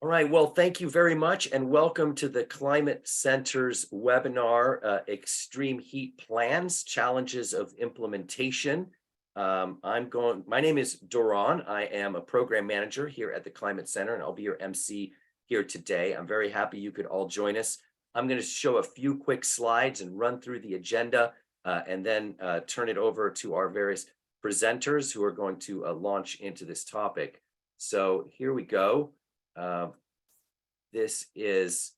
All right, well, thank you very much and welcome to the Climate Center's webinar, Extreme Heat Plans, Challenges of Implementation. My name is Doron. I am a program manager here at the Climate Center, and I'll be your MC here today. I'm very happy you could all join us. I'm going to show a few quick slides and run through the agenda, and then turn it over to our various presenters who are going to launch into this topic. So here we go. This is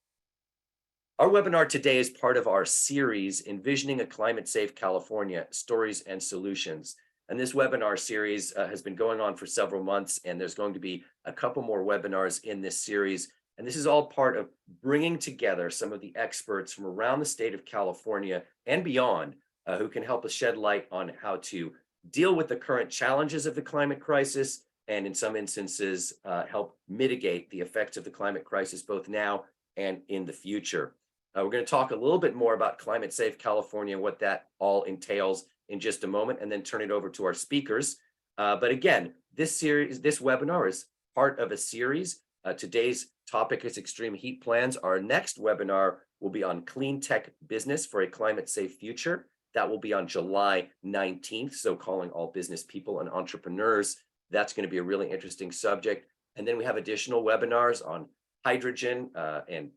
our webinar today is part of our series, Envisioning a Climate Safe California, Stories and Solutions. And this webinar series has been going on for several months, and there's going to be a couple more webinars in this series. And this is all part of bringing together some of the experts from around the state of California and beyond who can help us shed light on how to deal with the current challenges of the climate crisis, and in some instances, help mitigate the effects of the climate crisis, both now and in the future. We're going to talk a little bit more about Climate Safe California, what that all entails in just a moment, and then turn it over to our speakers. But again, this webinar is part of a series. Today's topic is extreme heat plans. Our next webinar will be on clean tech business for a climate safe future. That will be on July 19th. So calling all business people and entrepreneurs. That's going to be a really interesting subject. And then we have additional webinars on hydrogen and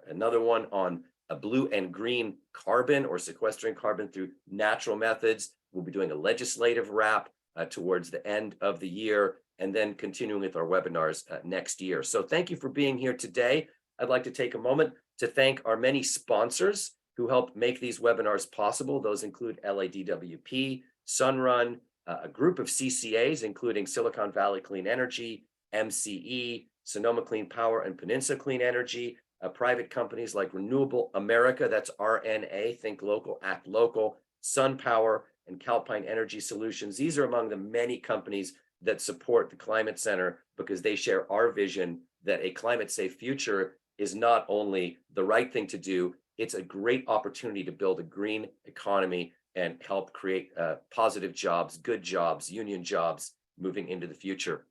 another one on a blue and green carbon, or sequestering carbon through natural methods. We'll be doing a legislative wrap towards the end of the year, and then continuing with our webinars next year. So thank you for being here today. I'd like to take a moment to thank our many sponsors who help make these webinars possible. Those include LADWP, Sunrun, a group of CCAs, including Silicon Valley Clean Energy, MCE, Sonoma Clean Power, and Peninsula Clean Energy, private companies like Renewable America, that's RNA, Think Local, Act Local, SunPower, and Calpine Energy Solutions. These are among the many companies that support the Climate Center because they share our vision that a climate safe future is not only the right thing to do, it's a great opportunity to build a green economy and help create positive jobs, good jobs, union jobs moving into the future.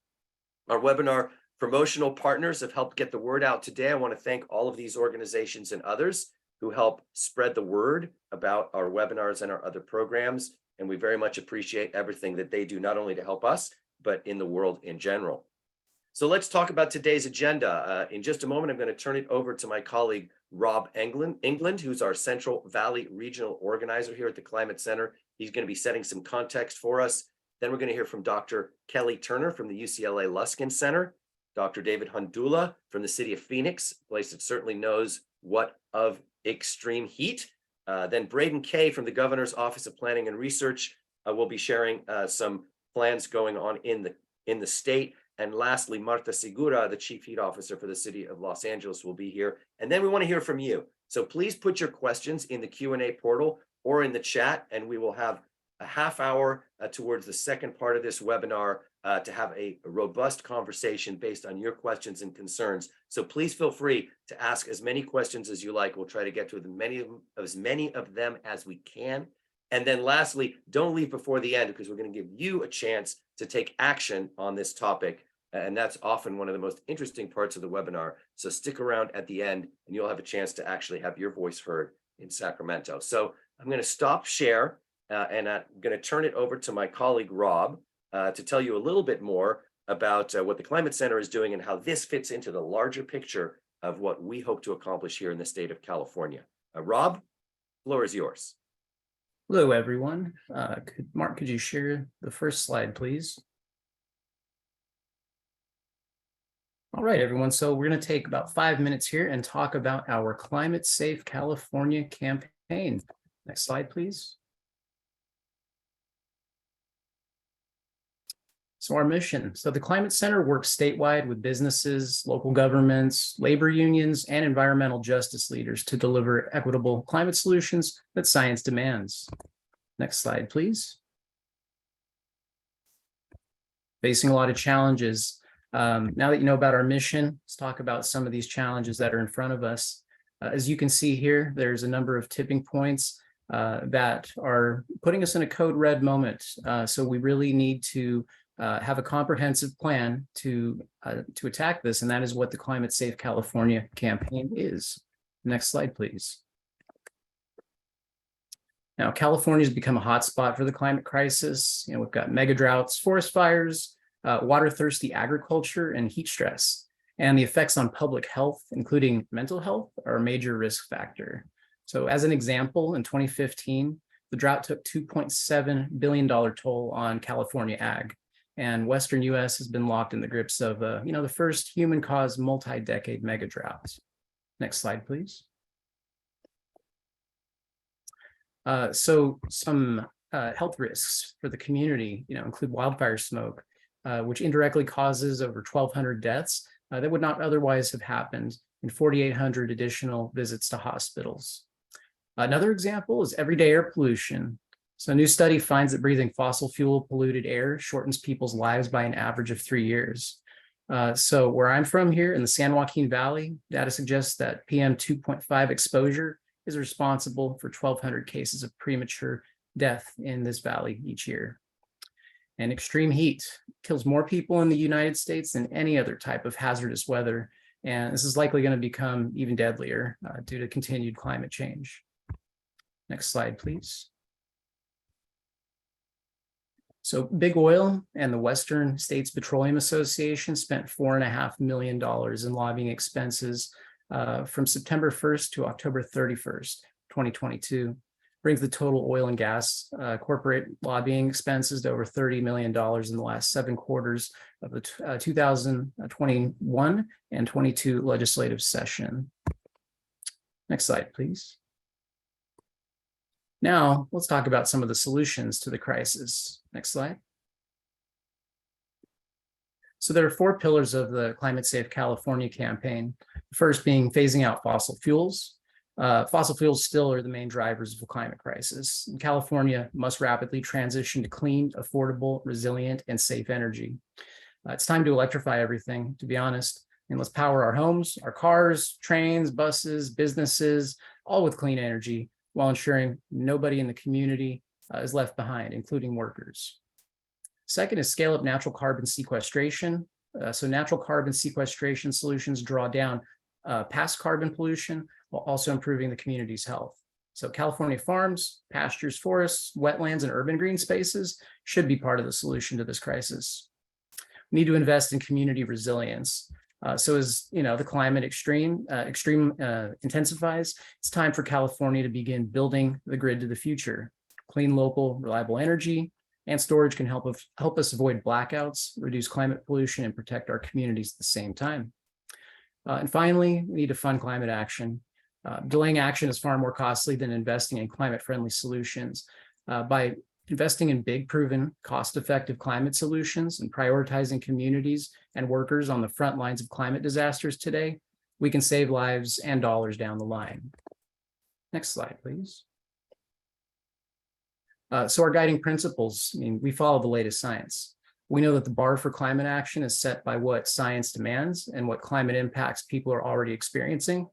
Our webinar promotional partners have helped get the word out today. I want to thank all of these organizations and others who help spread the word about our webinars and our other programs. And we very much appreciate everything that they do, not only to help us, but in the world in general. So let's talk about today's agenda. In just a moment, I'm going to turn it over to my colleague, Rob England, who's our Central Valley Regional Organizer here at the Climate Center. He's going to be setting some context for us. Then we're going to hear from Dr. Kelly Turner from the UCLA Luskin Center, Dr. David Hundula from the city of Phoenix, a place that certainly knows what of extreme heat. Then Braden Kay from the Governor's Office of Planning and Research will be sharing some plans going on in the state. And lastly, Marta Segura, the Chief Heat Officer for the City of Los Angeles, will be here. And then we want to hear from you. So please put your questions in the Q&A portal or in the chat, and we will have a half hour towards the second part of this webinar to have a robust conversation based on your questions and concerns. So please feel free to ask as many questions as you like. We'll try to get to as many of them as we can. And then lastly, don't leave before the end, because we're going to give you a chance to take action on this topic. And that's often one of the most interesting parts of the webinar. So stick around at the end and you'll have a chance to actually have your voice heard in Sacramento. So I'm going to stop share and I'm going to turn it over to my colleague, Rob, to tell you a little bit more about what the Climate Center is doing and how this fits into the larger picture of what we hope to accomplish here in the state of California. Rob, the floor is yours. Hello, everyone. Mark, could you share the first slide, please? All right, everyone. So we're going to take about 5 minutes here and talk about our Climate Safe California campaign. Next slide, please. So our mission. So the Climate Center works statewide with businesses, local governments, labor unions, and environmental justice leaders to deliver equitable climate solutions that science demands. Next slide, please. Facing a lot of challenges. Now that you know about our mission, let's talk about some of these challenges that are in front of us. As you can see here, there's a number of tipping points that are putting us in a code red moment. So we really need to have a comprehensive plan to attack this, and that is what the Climate Safe California campaign is. Next slide, please. Now, California has become a hotspot for the climate crisis. We've got mega droughts, forest fires, water-thirsty agriculture, and heat stress. And the effects on public health, including mental health, are a major risk factor. So as an example, in 2015, the drought took $2.7 billion toll on California ag. And Western US has been locked in the grips of, the first human-caused multi-decade mega drought. Next slide, please. So some health risks for the community, include wildfire smoke, which indirectly causes over 1,200 deaths that would not otherwise have happened, and 4,800 additional visits to hospitals. Another example is everyday air pollution. So a new study finds that breathing fossil fuel polluted air shortens people's lives by an average of 3 years. So where I'm from here in the San Joaquin Valley, data suggests that PM 2.5 exposure is responsible for 1,200 cases of premature death in this valley each year. And extreme heat kills more people in the United States than any other type of hazardous weather. And this is likely going to become even deadlier due to continued climate change. Next slide, please. So Big Oil and the Western States Petroleum Association spent $4.5 million in lobbying expenses from September 1st to October 31st, 2022, brings the total oil and gas corporate lobbying expenses to over $30 million in the last 7 quarters of the 2021 and 22 legislative session. Next slide, please. Now, let's talk about some of the solutions to the crisis. Next slide. So there are 4 pillars of the Climate Safe California campaign. The first being phasing out fossil fuels. Fossil fuels still are the main drivers of the climate crisis. And California must rapidly transition to clean, affordable, resilient, and safe energy. It's time to electrify everything, to be honest. And let's power our homes, our cars, trains, buses, businesses, all with clean energy, while ensuring nobody in the community is left behind, including workers. Second is scale up natural carbon sequestration. So natural carbon sequestration solutions draw down past carbon pollution while also improving the community's health. So California farms, pastures, forests, wetlands, and urban green spaces should be part of the solution to this crisis. We need to invest in community resilience. So as the climate extreme intensifies, it's time for California to begin building the grid to the future. Clean, local, reliable energy and storage can help us avoid blackouts, reduce climate pollution, and protect our communities at the same time. And finally, we need to fund climate action. Delaying action is far more costly than investing in climate-friendly solutions. By investing in big, proven, cost-effective climate solutions and prioritizing communities and workers on the front lines of climate disasters today, we can save lives and dollars down the line. Next slide, please. So our guiding principles, we follow the latest science. We know that the bar for climate action is set by what science demands and what climate impacts people are already experiencing,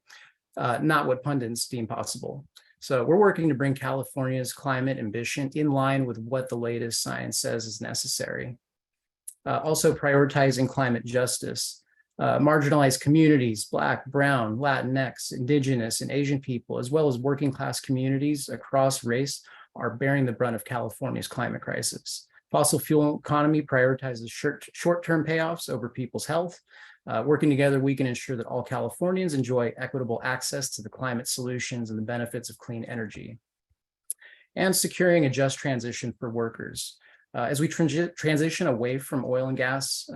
not what pundits deem possible. So we're working to bring California's climate ambition in line with what the latest science says is necessary. Also prioritizing climate justice. Marginalized communities, Black, Brown, Latinx, Indigenous, and Asian people, as well as working class communities across race, are bearing the brunt of California's climate crisis. Fossil fuel economy prioritizes short-term payoffs over people's health. Working together, we can ensure that all Californians enjoy equitable access to the climate solutions and the benefits of clean energy. And securing a just transition for workers. As we transition away from oil and gas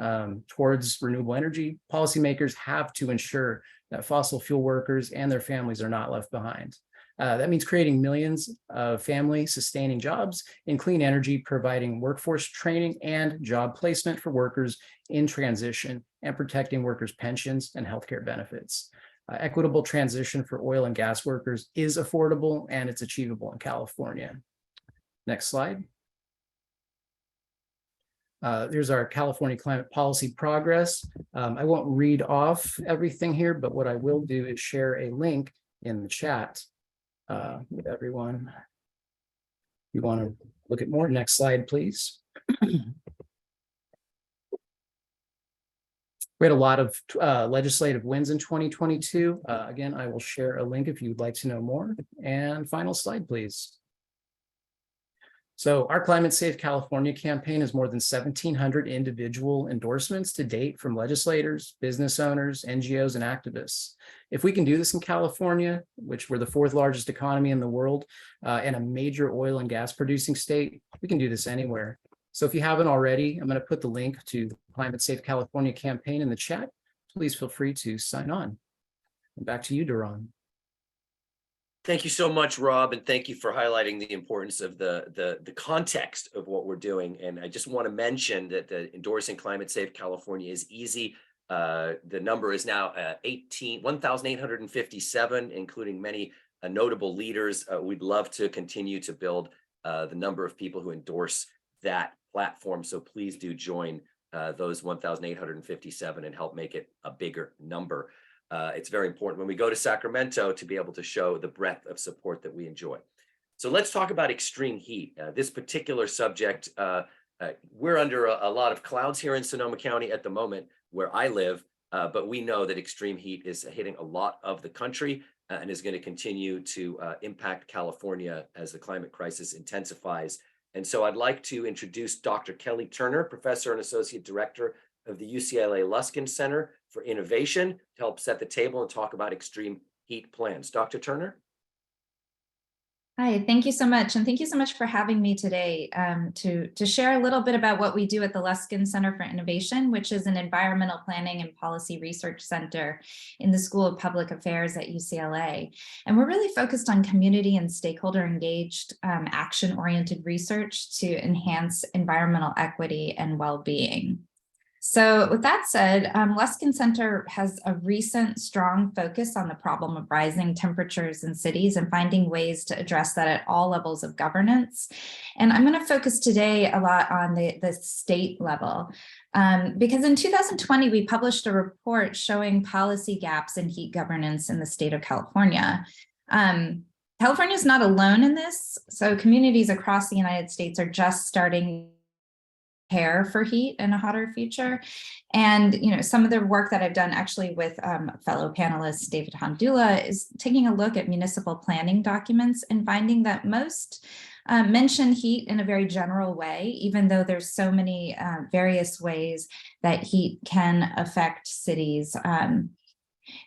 towards renewable energy, policymakers have to ensure that fossil fuel workers and their families are not left behind. That means creating millions of family-sustaining jobs in clean energy, providing workforce training and job placement for workers in transition, and protecting workers' pensions and healthcare benefits. Equitable transition for oil and gas workers is affordable and it's achievable in California. Next slide. Here's our California climate policy progress. I won't read off everything here, but what I will do is share a link in the chat with everyone. If you want to look at more, next slide, please. We had a lot of legislative wins in 2022. Again, I will share a link if you'd like to know more. And final slide, please. So our Climate Safe California campaign has more than 1,700 individual endorsements to date from legislators, business owners, NGOs, and activists. If we can do this in California, which we're the fourth largest economy in the world and a major oil and gas producing state, we can do this anywhere. So if you haven't already, I'm going to put the link to the Climate Safe California campaign in the chat. Please feel free to sign on. And back to you, Duran. Thank you so much, Rob, and thank you for highlighting the importance of the context of what we're doing. And I just want to mention that the endorsing Climate Safe California is easy. The number is now 1,857, including many notable leaders. We'd love to continue to build the number of people who endorse that platform. So please do join those 1,857 and help make it a bigger number. It's very important when we go to Sacramento to be able to show the breadth of support that we enjoy. So let's talk about extreme heat. This particular subject, we're under a lot of clouds here in Sonoma County at the moment where I live, but we know that extreme heat is hitting a lot of the country and is going to continue to impact California as the climate crisis intensifies. And so I'd like to introduce Dr. Kelly Turner, Professor and Associate Director of the UCLA Luskin Center for Innovation, to help set the table and talk about extreme heat plans. Dr. Turner? Hi, thank you so much. And thank you so much for having me today to share a little bit about what we do at the Luskin Center for Innovation, which is an environmental planning and policy research center in the School of Public Affairs at UCLA. And we're really focused on community and stakeholder engaged action-oriented research to enhance environmental equity and well-being. So with that said, Luskin Center has a recent strong focus on the problem of rising temperatures in cities and finding ways to address that at all levels of governance. And I'm going to focus today a lot on the state level, because in 2020, we published a report showing policy gaps in heat governance in the state of California. California is not alone in this. So communities across the United States are just starting prepare for heat in a hotter future. And, you know, some of the work that I've done actually with fellow panelist David Handula is taking a look at municipal planning documents and finding that most mention heat in a very general way, even though there's so many various ways that heat can affect cities.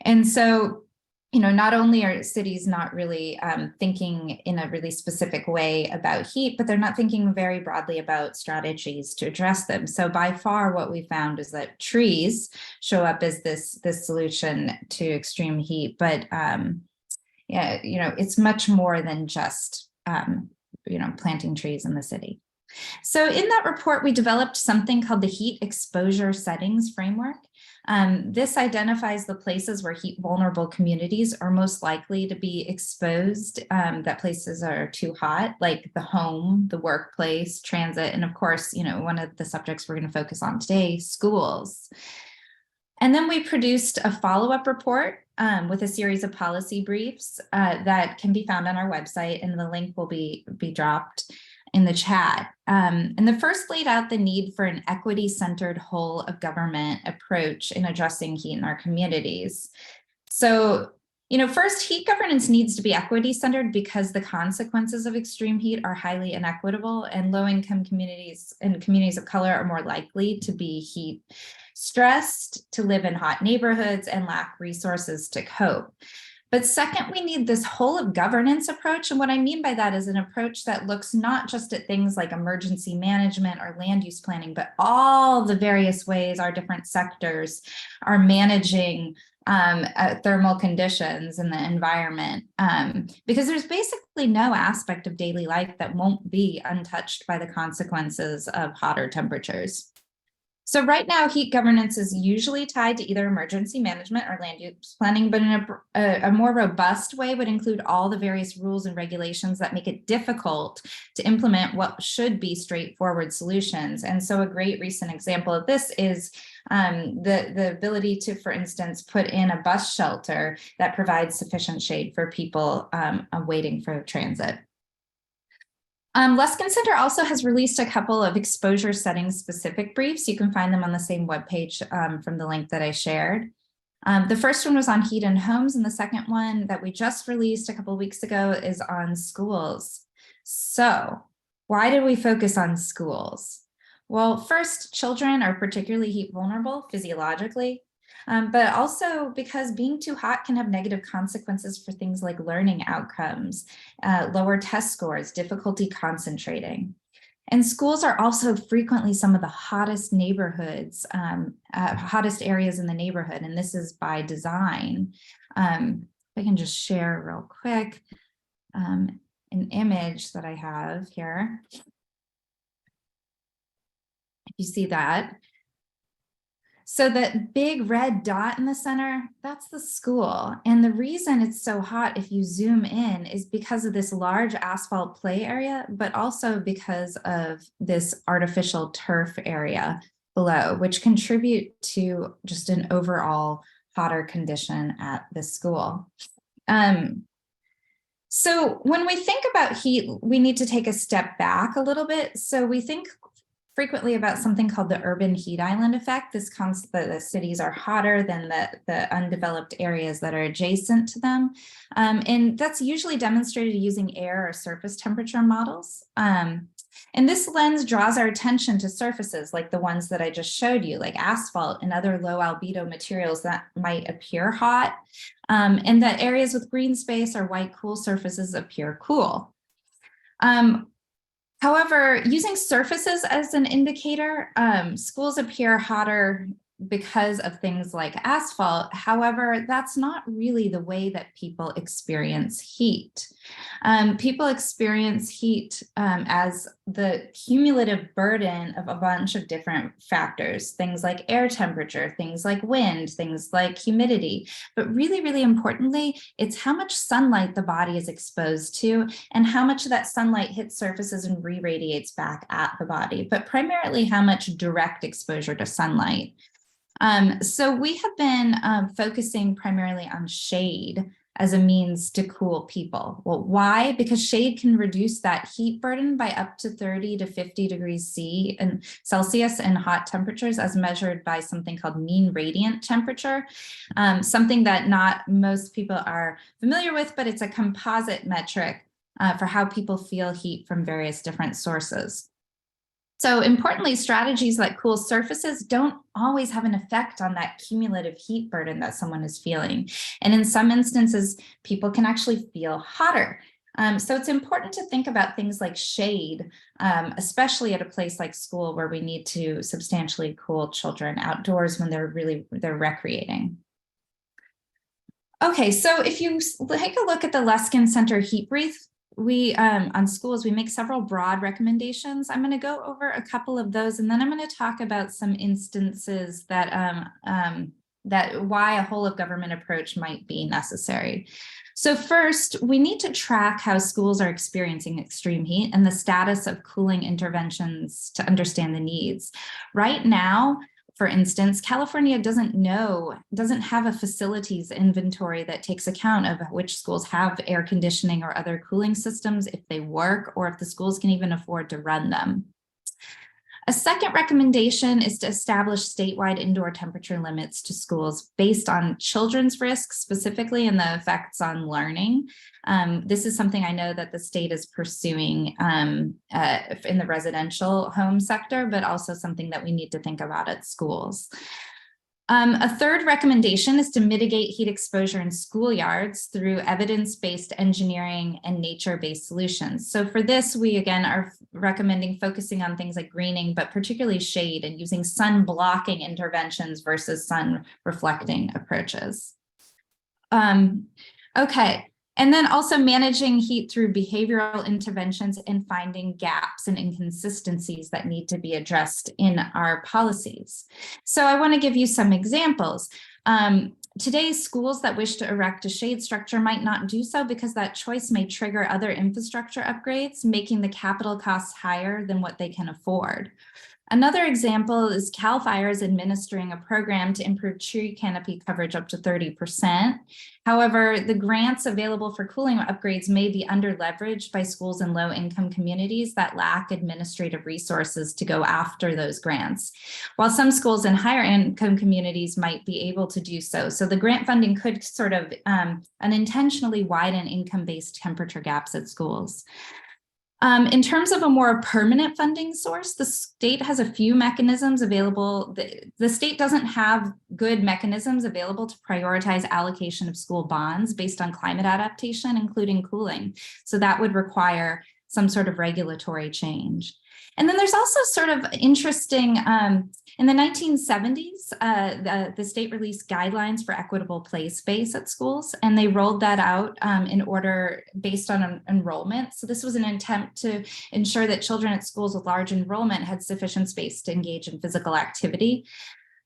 And so, you know, not only are cities not really thinking in a really specific way about heat, but they're not thinking very broadly about strategies to address them. So by far, what we found is that trees show up as this solution to extreme heat. But yeah, you know, it's much more than just you know, planting trees in the city. So in that report, we developed something called the Heat Exposure Settings Framework. This identifies the places where heat vulnerable communities are most likely to be exposed, that places are too hot, like the home, the workplace, transit, and of course, you know, one of the subjects we're going to focus on today, schools. And then we produced a follow-up report with a series of policy briefs that can be found on our website, and the link will be dropped in the chat. And the first laid out the need for an equity-centered whole of government approach in addressing heat in our communities. So, you know, first, heat governance needs to be equity-centered because the consequences of extreme heat are highly inequitable, and low-income communities and communities of color are more likely to be heat stressed, to live in hot neighborhoods, and lack resources to cope. But second, we need this whole of governance approach. And what I mean by that is an approach that looks not just at things like emergency management or land use planning, but all the various ways our different sectors are managing thermal conditions in the environment. Because there's basically no aspect of daily life that won't be untouched by the consequences of hotter temperatures. So right now, heat governance is usually tied to either emergency management or land use planning, but in a more robust way would include all the various rules and regulations that make it difficult to implement what should be straightforward solutions. And so a great recent example of this is the ability to, for instance, put in a bus shelter that provides sufficient shade for people waiting for transit. Luskin Center also has released a couple of exposure setting specific briefs. You can find them on the same webpage from the link that I shared. The first one was on heat in homes, and the second one that we just released a couple of weeks ago is on schools. So why did we focus on schools? Well, first, children are particularly heat vulnerable physiologically, but also because being too hot can have negative consequences for things like learning outcomes, lower test scores, difficulty concentrating. And schools are also frequently some of the hottest neighborhoods, hottest areas in the neighborhood, and this is by design. If I can just share real quick an image that I have here. If you see that. So that big red dot in the center, that's the school. And the reason it's so hot if you zoom in is because of this large asphalt play area, but also because of this artificial turf area below, which contribute to just an overall hotter condition at the school. So when we think about heat, we need to take a step back a little bit. So we think frequently about something called the urban heat island effect. This concept that the cities are hotter than the undeveloped areas that are adjacent to them. And that's usually demonstrated using air or surface temperature models. And this lens draws our attention to surfaces like the ones that I just showed you, like asphalt and other low albedo materials that might appear hot, and that areas with green space or white cool surfaces appear cool. However, using surfaces as an indicator, schools appear hotter because of things like asphalt. However, that's not really the way that people experience heat. People experience heat as the cumulative burden of a bunch of different factors, things like air temperature, things like wind, things like humidity. But really, really importantly, it's how much sunlight the body is exposed to and how much of that sunlight hits surfaces and re-radiates back at the body, but primarily how much direct exposure to sunlight. So we have been focusing primarily on shade as a means to cool people. Well, why? Because shade can reduce that heat burden by up to 30 to 50 degrees Celsius in hot temperatures as measured by something called mean radiant temperature, something that not most people are familiar with, but it's a composite metric for how people feel heat from various different sources. So importantly, strategies like cool surfaces don't always have an effect on that cumulative heat burden that someone is feeling. And in some instances, people can actually feel hotter. So it's important to think about things like shade, especially at a place like school where we need to substantially cool children outdoors when they're recreating. Okay, so if you take a look at the Luskin Center heat brief, we on schools, we make several broad recommendations. I'm going to go over a couple of those, and then I'm going to talk about some instances that that why a whole of government approach might be necessary. So first, we need to track how schools are experiencing extreme heat and the status of cooling interventions to understand the needs. Right now, for instance, California doesn't have a facilities inventory that takes account of which schools have air conditioning or other cooling systems, if they work, or if the schools can even afford to run them. A second recommendation is to establish statewide indoor temperature limits to schools based on children's risks specifically and the effects on learning. This is something I know that the state is pursuing in the residential home sector, but also something that we need to think about at schools. A third recommendation is to mitigate heat exposure in schoolyards through evidence-based engineering and nature-based solutions. So for this, we again are recommending focusing on things like greening, but particularly shade and using sun blocking interventions versus sun reflecting approaches. Okay. And then also managing heat through behavioral interventions and finding gaps and inconsistencies that need to be addressed in our policies. So I want to give you some examples. Today, schools that wish to erect a shade structure might not do so because that choice may trigger other infrastructure upgrades, making the capital costs higher than what they can afford. Another example is CAL FIRE is administering a program to improve tree canopy coverage up to 30%. However, the grants available for cooling upgrades may be under-leveraged by schools in low-income communities that lack administrative resources to go after those grants, while some schools in higher-income communities might be able to do so. So the grant funding could sort of unintentionally widen income-based temperature gaps at schools. In terms of a more permanent funding source, the state has a few mechanisms available. The state doesn't have good mechanisms available to prioritize allocation of school bonds based on climate adaptation, including cooling. So that would require some sort of regulatory change. And then there's also sort of interesting, in the 1970s, the state released guidelines for equitable play space at schools, and they rolled that out in order based on enrollment. So this was an attempt to ensure that children at schools with large enrollment had sufficient space to engage in physical activity.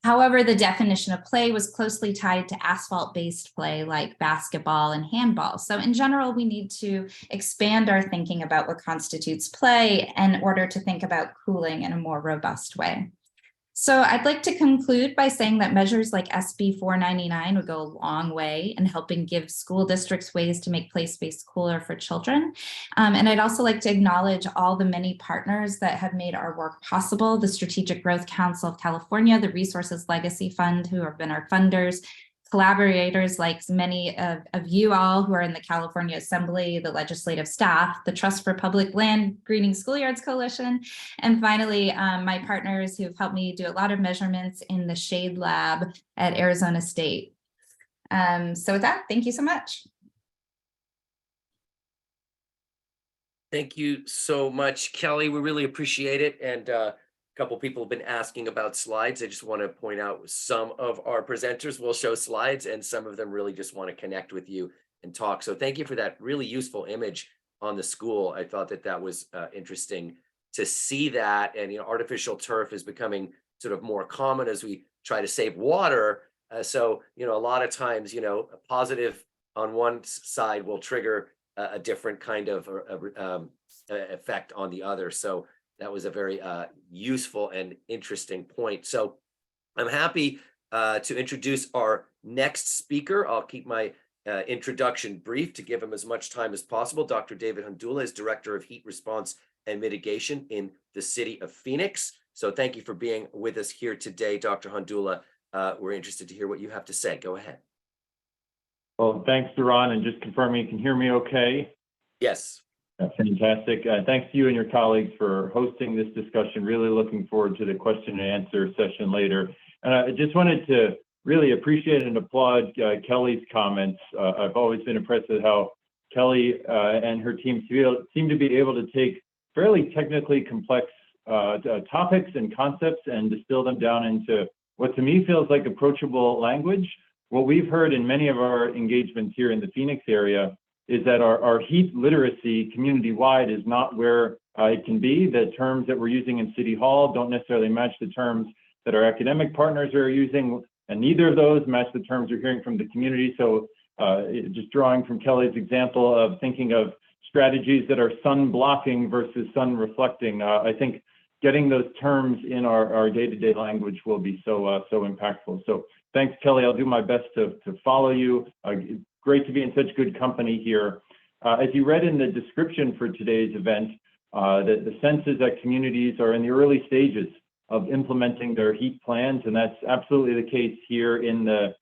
However, the definition of play was closely tied to asphalt-based play like basketball and handball. So in general, we need to expand our thinking about what constitutes play in order to think about cooling in a more robust way. So I'd like to conclude by saying that measures like SB 499 would go a long way in helping give school districts ways to make play space cooler for children. And I'd also like to acknowledge all the many partners that have made our work possible: the Strategic Growth Council of California, the Resources Legacy Fund, who have been our funders, collaborators like many of you all who are in the California Assembly, the legislative staff, the Trust for Public Land Greening Schoolyards Coalition, and finally, my partners who've helped me do a lot of measurements in the Shade Lab at Arizona State. So with that, thank you so much. Thank you so much, Kelly. We really appreciate it. And a couple people have been asking about slides. I just want to point out some of our presenters will show slides, and some of them really just want to connect with you and talk. So thank you for that really useful image on the school. I thought that that was interesting to see that. And, artificial turf is becoming sort of more common as we try to save water. So, a lot of times, a positive on one side will trigger a different kind of effect on the other. So that was a very useful and interesting point. So I'm happy to introduce our next speaker. I'll keep my introduction brief to give him as much time as possible. Dr. David Handula is Director of Heat Response and Mitigation in the city of Phoenix. So thank you for being with us here today, Dr. Handula. We're interested to hear what you have to say. Go ahead. Well, thanks, Duran, and just confirming you can hear me okay? Yes. Fantastic. Thanks to you and your colleagues for hosting this discussion. Really looking forward to the question and answer session later. And I just wanted to really appreciate and applaud Kelly's comments. I've always been impressed with how Kelly and her team seem to be able to take fairly technically complex topics and concepts and distill them down into what to me feels like approachable language. What we've heard in many of our engagements here in the Phoenix area is that our heat literacy community-wide is not where it can be. The terms that we're using in City Hall don't necessarily match the terms that our academic partners are using, and neither of those match the terms we're hearing from the community. So just drawing from Kelly's example of thinking of strategies that are sun blocking versus sun reflecting, I think getting those terms in our day-to-day language will be so impactful. So thanks, Kelly. I'll do my best to follow you. Great to be in such good company here. As you read in the description for today's event, the sense is that communities are in the early stages of implementing their heat plans, and that's absolutely the case here in the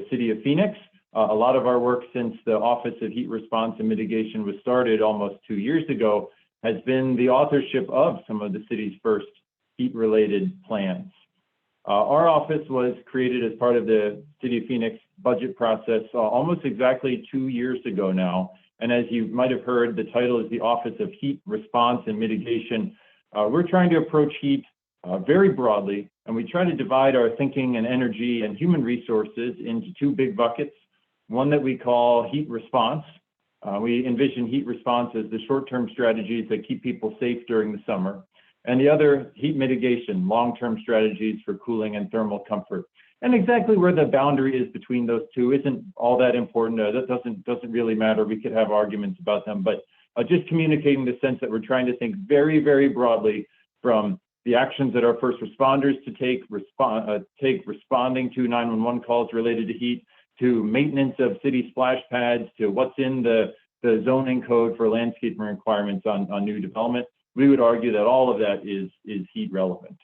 city of Phoenix. A lot of our work since the Office of Heat Response and Mitigation was started almost 2 years ago has been the authorship of some of the city's first heat-related plans. Our office was created as part of the City of Phoenix budget process almost exactly 2 years ago now. And as you might have heard, the title is the Office of Heat Response and Mitigation. We're trying to approach heat very broadly, and we try to divide our thinking and energy and human resources into two big buckets. One that we call heat response. We envision heat response as the short-term strategies that keep people safe during the summer. And the other, heat mitigation, long-term strategies for cooling and thermal comfort. And exactly where the boundary is between those two isn't all that important. That doesn't really matter. We could have arguments about them, but just communicating the sense that we're trying to think very, very broadly from the actions that our first responders to take responding to 911 calls related to heat, to maintenance of city splash pads, to what's in the zoning code for landscaping requirements on new development. We would argue that all of that is heat relevant.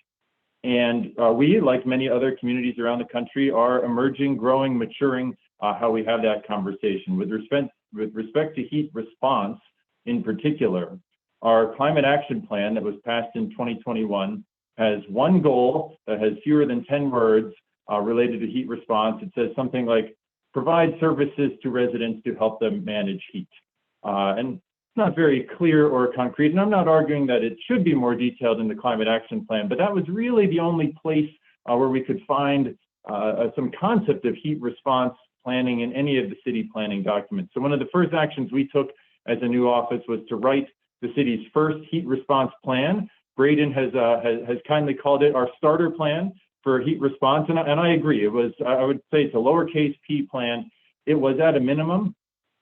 And we, like many other communities around the country, are emerging, growing, maturing how we have that conversation. With respect to heat response in particular, our climate action plan that was passed in 2021 has one goal that has fewer than 10 words related to heat response. It says something like, provide services to residents to help them manage heat. And it's not very clear or concrete, and I'm not arguing that it should be more detailed in the climate action plan, but that was really the only place where we could find some concept of heat response planning in any of the city planning documents. So one of the first actions we took as a new office was to write the city's first heat response plan. Braden has kindly called it our starter plan for heat response, and I agree. It was, I would say it's a lowercase p plan. It was at a minimum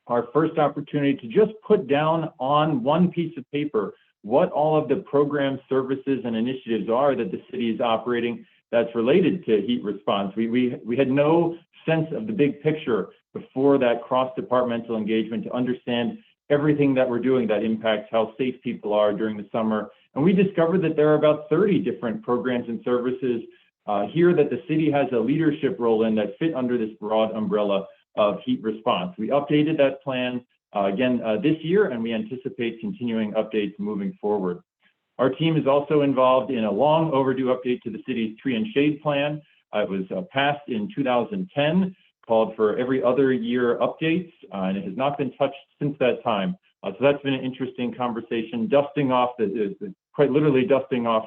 our first opportunity to just put down on one piece of paper what all of the programs, services, and initiatives are that the city is operating that's related to heat response. We had no sense of the big picture before that cross-departmental engagement to understand everything that we're doing that impacts how safe people are during the summer. And we discovered that there are about 30 different programs and services here that the city has a leadership role in that fit under this broad umbrella of heat response. We updated that plan again this year, and we anticipate continuing updates moving forward. Our team is also involved in a long overdue update to the city's tree and shade plan. It was passed in 2010, called for every other year updates, and it has not been touched since that time. So that's been an interesting conversation, dusting off, quite literally dusting off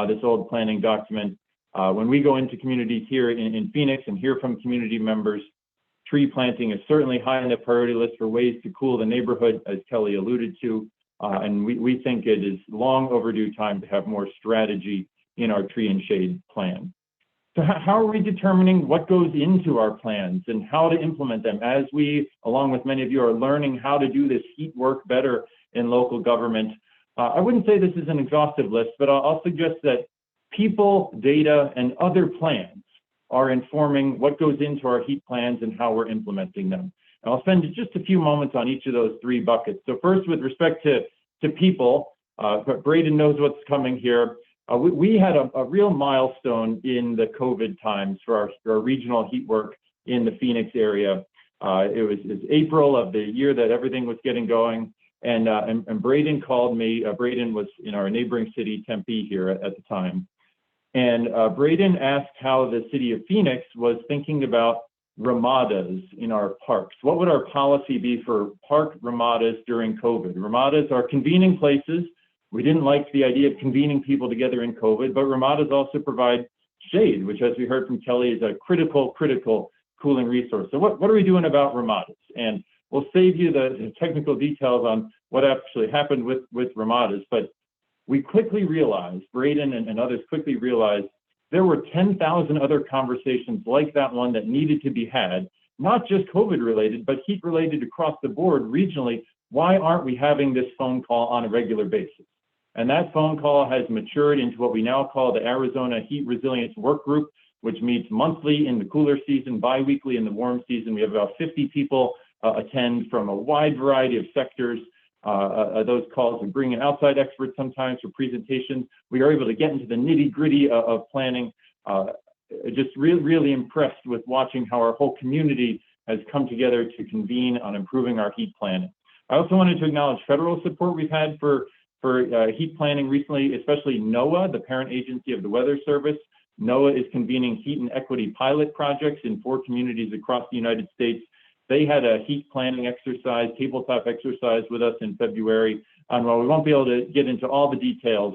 this old planning document. When we go into communities here in Phoenix and hear from community members, tree planting is certainly high on the priority list for ways to cool the neighborhood, as Kelly alluded to. And we think it is long overdue time to have more strategy in our tree and shade plan. So how are we determining what goes into our plans and how to implement them as we, along with many of you, are learning how to do this heat work better in local government? I wouldn't say this is an exhaustive list, but I'll suggest that people, data, and other plans are informing what goes into our heat plans and how we're implementing them. And I'll spend just a few moments on each of those three buckets. So first, with respect to people, Braden knows what's coming here. We had a real milestone in the COVID times for our regional heat work in the Phoenix area. It was April of the year that everything was getting going. And Braden called me. Braden was in our neighboring city, Tempe, here at the time. And Braden asked how the city of Phoenix was thinking about ramadas in our parks. What would our policy be for park ramadas during COVID? Ramadas are convening places. We didn't like the idea of convening people together in COVID, but ramadas also provide shade, which, as we heard from Kelly, is a critical cooling resource. So what are we doing about ramadas? And we'll save you the technical details on what actually happened with ramadas, but we quickly realized, Braden and others quickly realized, there were 10,000 other conversations like that one that needed to be had, not just COVID related, but heat related across the board regionally. Why aren't we having this phone call on a regular basis? And that phone call has matured into what we now call the Arizona Heat Resilience Work Group, which meets monthly in the cooler season, bi-weekly in the warm season. We have about 50 people attend from a wide variety of sectors. Those calls, we bring in outside experts sometimes for presentations. We are able to get into the nitty-gritty of planning. Just really impressed with watching how our whole community has come together to convene on improving our heat planning. I also wanted to acknowledge federal support we've had for heat planning recently, especially NOAA, the parent agency of the Weather Service. NOAA is convening heat and equity pilot projects in 4 communities across the United States. They had a heat planning exercise, tabletop exercise with us in February. And while we won't be able to get into all the details,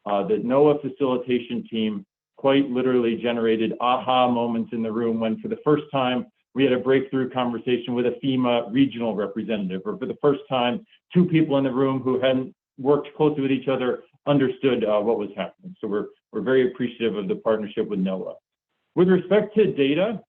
the NOAA facilitation team quite literally generated aha moments in the room when for the first time we had a breakthrough conversation with a FEMA regional representative, or for the first time, 2 people in the room who hadn't worked closely with each other understood what was happening. So we're very appreciative of the partnership with NOAA. With respect to data,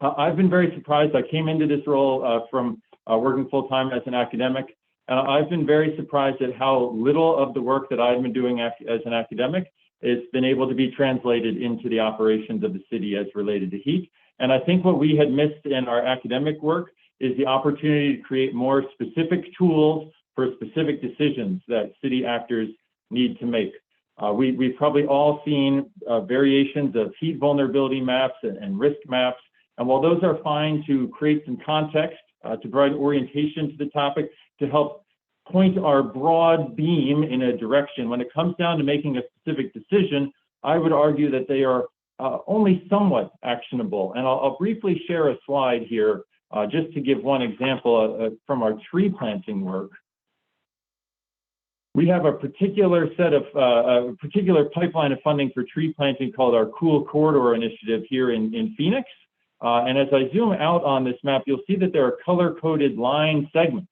I've been very surprised. I came into this role from working full-time as an academic. I've been very surprised at how little of the work that I've been doing as an academic it's been able to be translated into the operations of the city as related to heat. And I think what we had missed in our academic work is the opportunity to create more specific tools for specific decisions that city actors need to make. We've probably all seen variations of heat vulnerability maps and risk maps. And while those are fine to create some context, to provide orientation to the topic, to help point our broad beam in a direction, when it comes down to making a specific decision, I would argue that they are only somewhat actionable. And I'll briefly share a slide here just to give one example from our tree planting work. We have a particular set of a particular pipeline of funding for tree planting called our Cool Corridor Initiative here in Phoenix. And as I zoom out on this map, you'll see that there are color-coded line segments.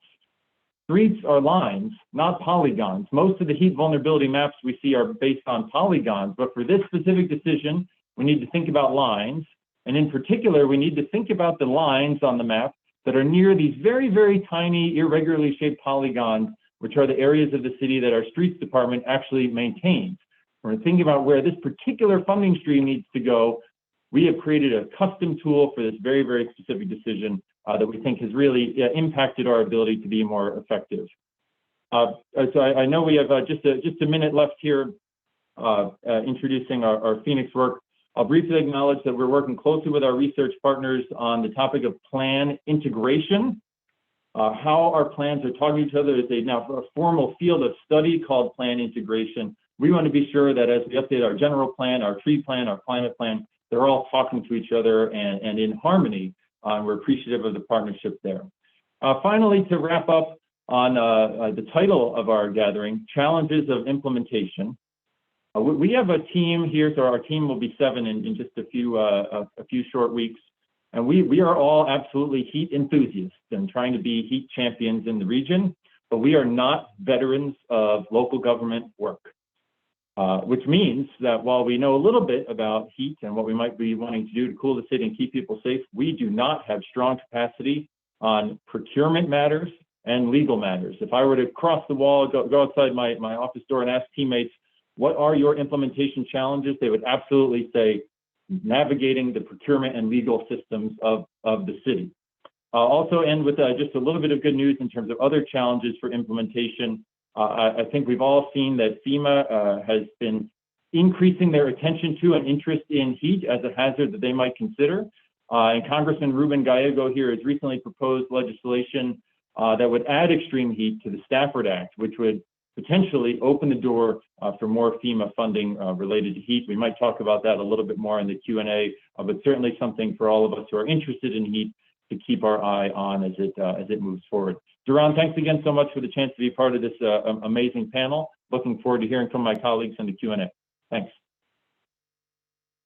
Streets are lines, not polygons. Most of the heat vulnerability maps we see are based on polygons, but for this specific decision, we need to think about lines. And in particular, we need to think about the lines on the map that are near these very, very tiny, irregularly shaped polygons, which are the areas of the city that our streets department actually maintains. When we're thinking about where this particular funding stream needs to go, we have created a custom tool for this very, very specific decision that we think has really impacted our ability to be more effective. So I know we have just a minute left here introducing our Phoenix work. I'll briefly acknowledge that we're working closely with our research partners on the topic of plan integration. How our plans are talking to each other is now a formal field of study called plan integration. We want to be sure that as we update our general plan, our tree plan, our climate plan, they're all talking to each other and in harmony. We're appreciative of the partnership there. Finally, to wrap up on the title of our gathering, Challenges of Implementation. We have a team here, so our team will be 7 in just a few short weeks. And we are all absolutely heat enthusiasts and trying to be heat champions in the region, but we are not veterans of local government work, which means that while we know a little bit about heat and what we might be wanting to do to cool the city and keep people safe, we do not have strong capacity on procurement matters and legal matters. If I were to cross the wall, go outside my office door and ask teammates, what are your implementation challenges? They would absolutely say, navigating the procurement and legal systems of the city. I'll also end with just a little bit of good news in terms of other challenges for implementation. I think we've all seen that FEMA has been increasing their attention to and interest in heat as a hazard that they might consider. And Congressman Ruben Gallego here has recently proposed legislation that would add extreme heat to the Stafford Act, which would potentially open the door for more FEMA funding related to heat. We might talk about that a little bit more in the Q&A, but certainly something for all of us who are interested in heat to keep our eye on as it moves forward. Duran, thanks again so much for the chance to be part of this amazing panel. Looking forward to hearing from my colleagues in the Q&A. Thanks.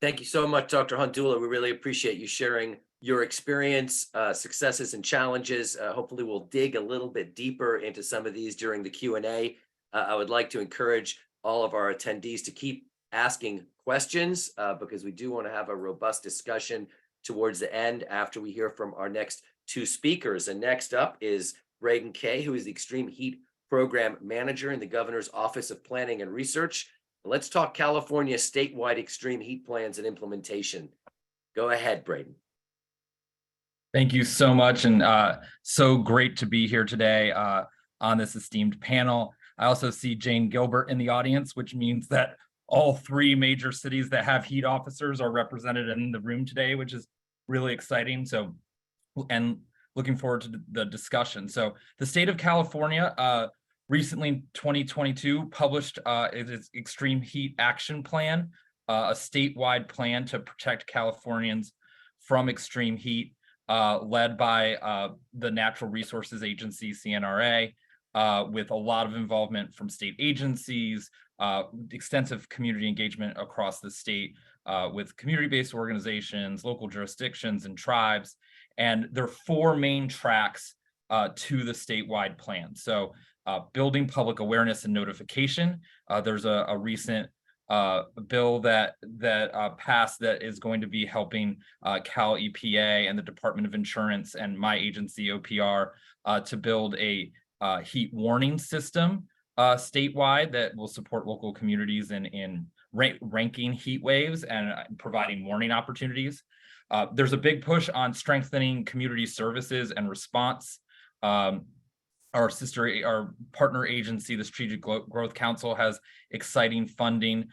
Thank you so much, Dr. Hondula. We really appreciate you sharing your experience, successes, and challenges. Hopefully, we'll dig a little bit deeper into some of these during the Q&A. I would like to encourage all of our attendees to keep asking questions because we do want to have a robust discussion towards the end after we hear from our next 2 speakers. And next up is Braden Kay, who is the Extreme Heat Program Manager in the Governor's Office of Planning and Research. Let's talk California statewide extreme heat plans and implementation. Go ahead, Braden. Thank you so much, and so great to be here today on this esteemed panel. I also see Jane Gilbert in the audience, which means that all 3 major cities that have heat officers are represented in the room today, which is really exciting. So, and looking forward to the discussion. So the state of California recently in 2022 published its Extreme Heat Action Plan, a statewide plan to protect Californians from extreme heat, led by the Natural Resources Agency, CNRA, with a lot of involvement from state agencies, extensive community engagement across the state with community-based organizations, local jurisdictions, and tribes. And there are 4 main tracks to the statewide plan. So building public awareness and notification. There's a recent bill that passed that is going to be helping Cal EPA and the Department of Insurance and my agency, OPR, to build a heat warning system statewide that will support local communities in ranking heat waves and providing warning opportunities. There's a big push on strengthening community services and response. Our partner agency, the Strategic Growth Council, has exciting funding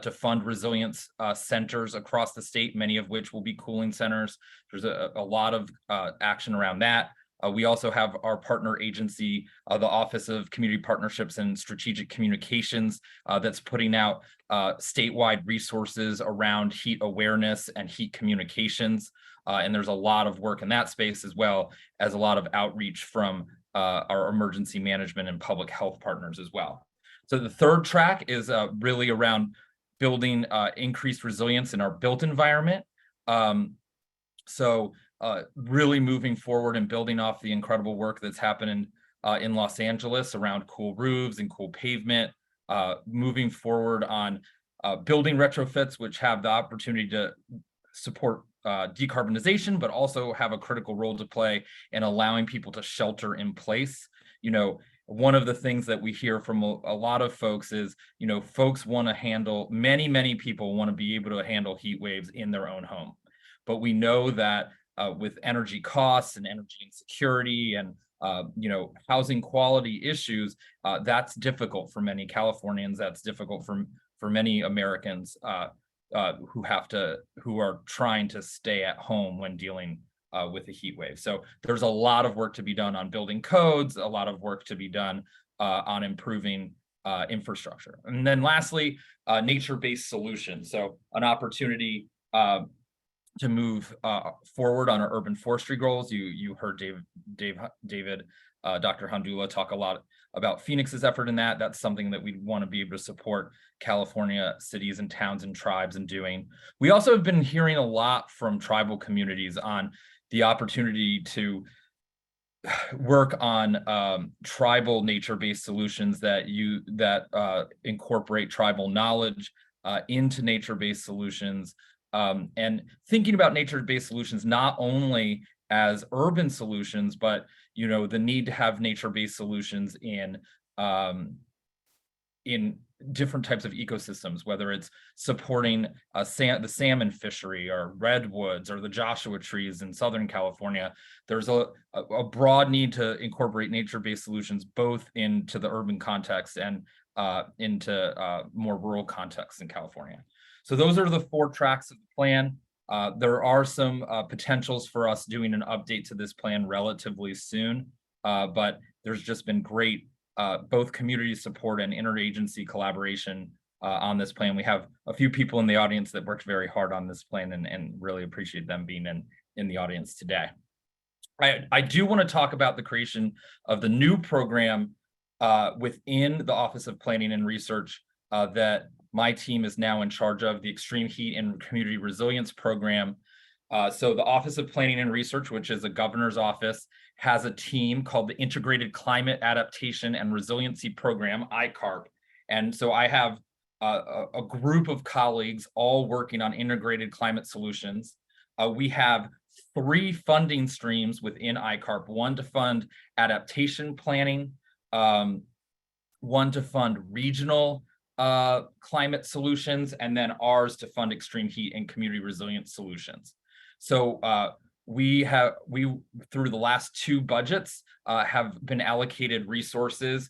to fund resilience centers across the state, many of which will be cooling centers. There's a lot of action around that. We also have our partner agency, the Office of Community Partnerships and Strategic Communications, that's putting out statewide resources around heat awareness and heat communications. And there's a lot of work in that space, as well as a lot of outreach from our emergency management and public health partners as well. So the third track is really around building increased resilience in our built environment. Really moving forward and building off the incredible work that's happening in Los Angeles around cool roofs and cool pavement, moving forward on building retrofits, which have the opportunity to support decarbonization, but also have a critical role to play in allowing people to shelter in place. You know, one of the things that we hear from a lot of folks is, you know, folks want to handle, many people want to be able to handle heat waves in their own home. But we know that with energy costs and energy insecurity and you know, housing quality issues, that's difficult for many Californians. That's difficult for many Americans who are trying to stay at home when dealing with a heat wave. So there's a lot of work to be done on building codes, a lot of work to be done on improving infrastructure. And then lastly, nature-based solutions. So an opportunity to move forward on our urban forestry goals. You heard David, Dr. Handula talk a lot about Phoenix's effort in that. That's something that we want to be able to support California cities and towns and tribes in doing. We also have been hearing a lot from tribal communities on the opportunity to work on tribal nature-based solutions that incorporate tribal knowledge into nature-based solutions, and thinking about nature-based solutions not only as urban solutions, but you know, the need to have nature-based solutions in different types of ecosystems, whether it's supporting the salmon fishery or redwoods or the Joshua trees in Southern California. There's a broad need to incorporate nature-based solutions both into the urban context and into more rural contexts in California. So those are the 4 tracks of the plan. There are some potentials for us doing an update to this plan relatively soon, but there's just been great both community support and interagency collaboration on this plan. We have a few people in the audience that worked very hard on this plan and really appreciate them being in the audience today. I do want to talk about the creation of the new program within the Office of Planning and Research that my team is now in charge of, the Extreme Heat and Community Resilience Program. So the Office of Planning and Research, which is a governor's office, has a team called the Integrated Climate Adaptation and Resiliency Program, ICARP. And so I have a group of colleagues all working on integrated climate solutions. We have 3 funding streams within ICARP, one to fund adaptation planning, one to fund regional climate solutions, and then ours to fund extreme heat and community resilience solutions. So we through the last 2 budgets have been allocated resources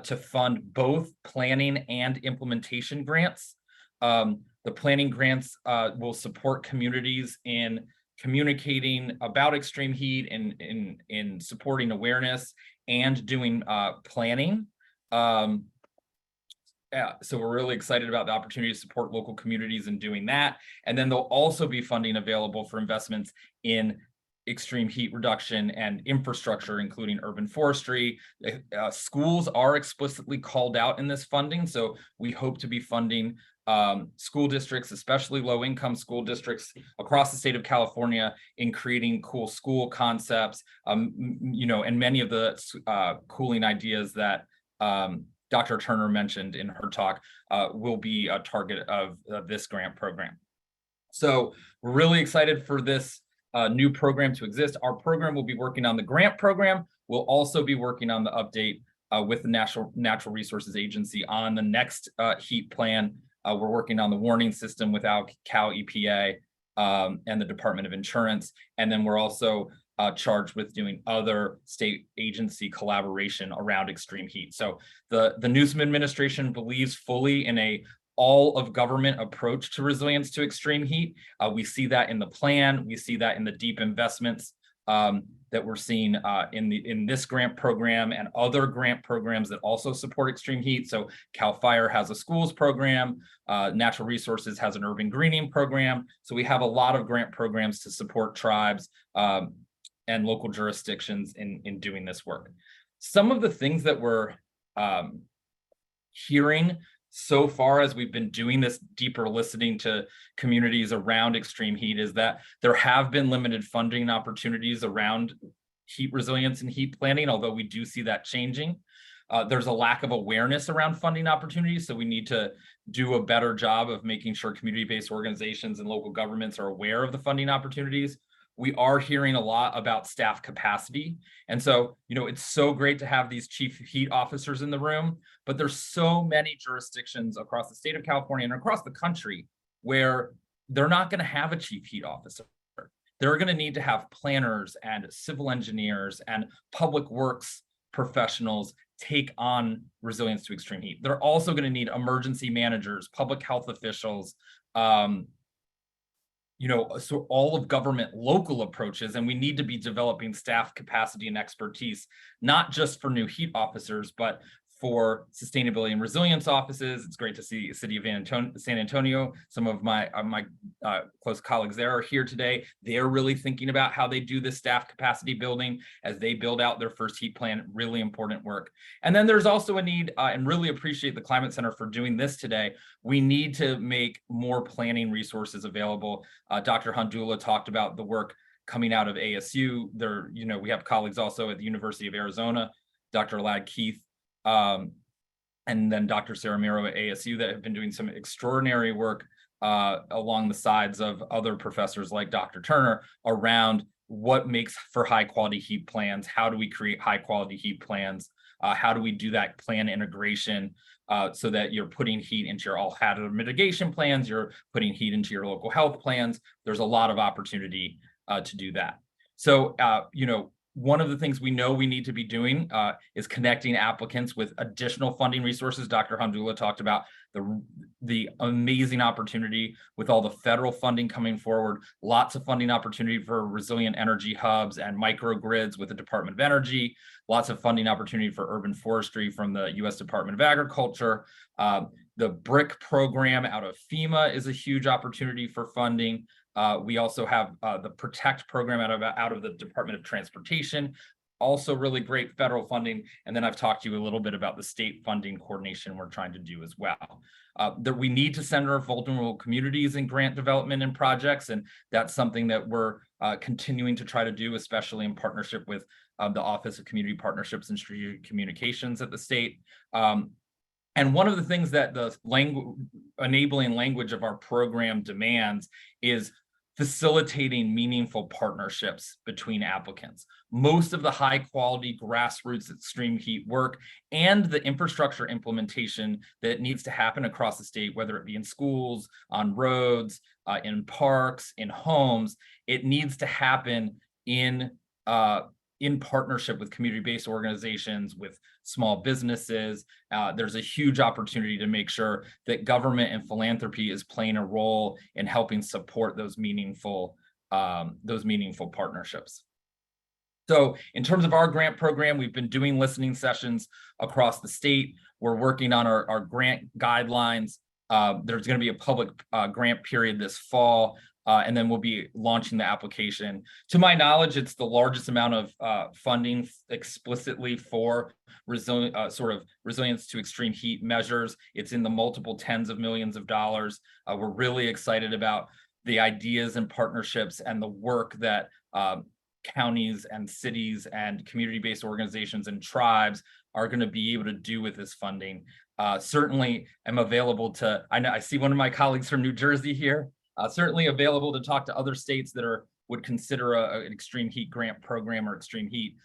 to fund both planning and implementation grants. The planning grants will support communities in communicating about extreme heat and in supporting awareness and doing planning. Yeah, so we're really excited about the opportunity to support local communities in doing that. And then there'll also be funding available for investments in extreme heat reduction and infrastructure, including urban forestry. Schools are explicitly called out in this funding, so we hope to be funding school districts, especially low-income school districts across the state of California, in creating cool school concepts, you know, and many of the cooling ideas that Dr. Turner mentioned in her talk will be a target of this grant program. So we're really excited for this new program to exist. Our program will be working on the grant program. We'll also be working on the update with the Natural Resources Agency on the next heat plan We're working on the warning system with Cal EPA and the Department of Insurance. And then we're also charged with doing other state agency collaboration around extreme heat. So the Newsom administration believes fully in a all of government approach to resilience to extreme heat. We see that in the plan. We see that in the deep investments that we're seeing in this grant program and other grant programs that also support extreme heat. So CAL FIRE has a schools program, Natural Resources has an urban greening program. So we have a lot of grant programs to support tribes and local jurisdictions in doing this work. Some of the things that we're hearing so far as we've been doing this deeper listening to communities around extreme heat is that there have been limited funding opportunities around heat resilience and heat planning, although we do see that changing. There's a lack of awareness around funding opportunities, so we need to do a better job of making sure community-based organizations and local governments are aware of the funding opportunities. We are hearing a lot about staff capacity. And so, it's so great to have these chief heat officers in the room, but there's so many jurisdictions across the state of California and across the country where they're not going to have a chief heat officer. They're going to need to have planners and civil engineers and public works professionals take on resilience to extreme heat. They're also going to need emergency managers, public health officials, so all of government local approaches, and we need to be developing staff capacity and expertise, not just for new heat officers, but for sustainability and resilience offices. It's great to see the city of San Antonio. Some of my close colleagues there are here today. They're really thinking about how they do this staff capacity building as they build out their first heat plan. Really important work. And then there's also a need, and really appreciate the Climate Center for doing this today. We need to make more planning resources available. Dr. Handula talked about the work coming out of ASU. We have colleagues also at the University of Arizona, Dr. Ladd Keith, and then Dr. Sarah Miro at ASU that have been doing some extraordinary work along the sides of other professors like Dr. Turner around what makes for high quality heat plans. How do we create high quality heat plans? How do we do that plan integration so that you're putting heat into your all hazard mitigation plans, you're putting heat into your local health plans. There's a lot of opportunity to do that. So, one of the things we know we need to be doing is connecting applicants with additional funding resources. Dr. Handula talked about the amazing opportunity with all the federal funding coming forward, lots of funding opportunity for resilient energy hubs and microgrids with the Department of Energy, lots of funding opportunity for urban forestry from the U.S. Department of Agriculture. The BRIC program out of FEMA is a huge opportunity for funding. We also have the PROTECT program out of the Department of Transportation, also really great federal funding. And then I've talked to you a little bit about the state funding coordination we're trying to do as well. That we need to center vulnerable communities in grant development and projects, and that's something that we're continuing to try to do, especially in partnership with the Office of Community Partnerships and Strategic Communications at the state. And one of the things that the enabling language of our program demands is facilitating meaningful partnerships between applicants. Most of the high quality grassroots extreme heat work and the infrastructure implementation that needs to happen across the state, whether it be in schools, on roads, in parks, in homes, it needs to happen in partnership with community-based organizations, with small businesses. There's a huge opportunity to make sure that government and philanthropy is playing a role in helping support those meaningful partnerships. So in terms of our grant program, we've been doing listening sessions across the state. We're working on our grant guidelines. There's going to be a public grant period this fall. And then we'll be launching the application. To my knowledge, it's the largest amount of funding explicitly for resilience to extreme heat measures. It's in the multiple tens of millions of dollars. We're really excited about the ideas and partnerships and the work that counties and cities and community-based organizations and tribes are going to be able to do with this funding. Certainly, I'm available to, I see one of my colleagues from New Jersey here. Certainly available to talk to other states that would consider an extreme heat grant program or extreme heat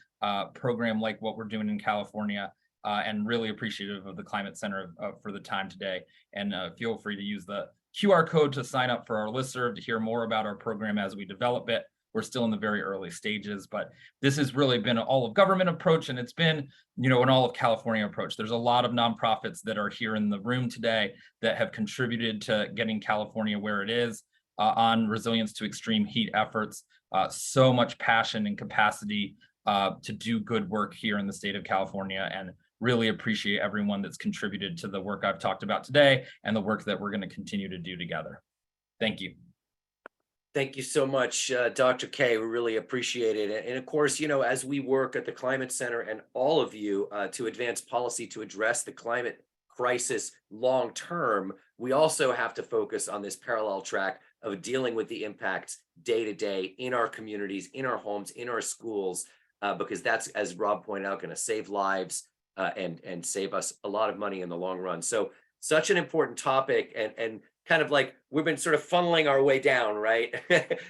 program like what we're doing in California. and really appreciative of the Climate Center for the time today. And feel free to use the QR code to sign up for our listserv to hear more about our program as we develop it. We're still in the very early stages, but this has really been an all of government approach, and it's been, an all of California approach. There's a lot of nonprofits that are here in the room today that have contributed to getting California where it is on resilience to extreme heat efforts. So much passion and capacity to do good work here in the state of California, and really appreciate everyone that's contributed to the work I've talked about today and the work that we're going to continue to do together. Thank you. Thank you so much, Dr. K. We really appreciate it. And of course, as we work at the Climate Center and all of you to advance policy to address the climate crisis long term, we also have to focus on this parallel track of dealing with the impacts day to day in our communities, in our homes, in our schools, because that's, as Rob pointed out, going to save lives and save us a lot of money in the long run. So such an important topic, and kind of like we've been sort of funneling our way down, right?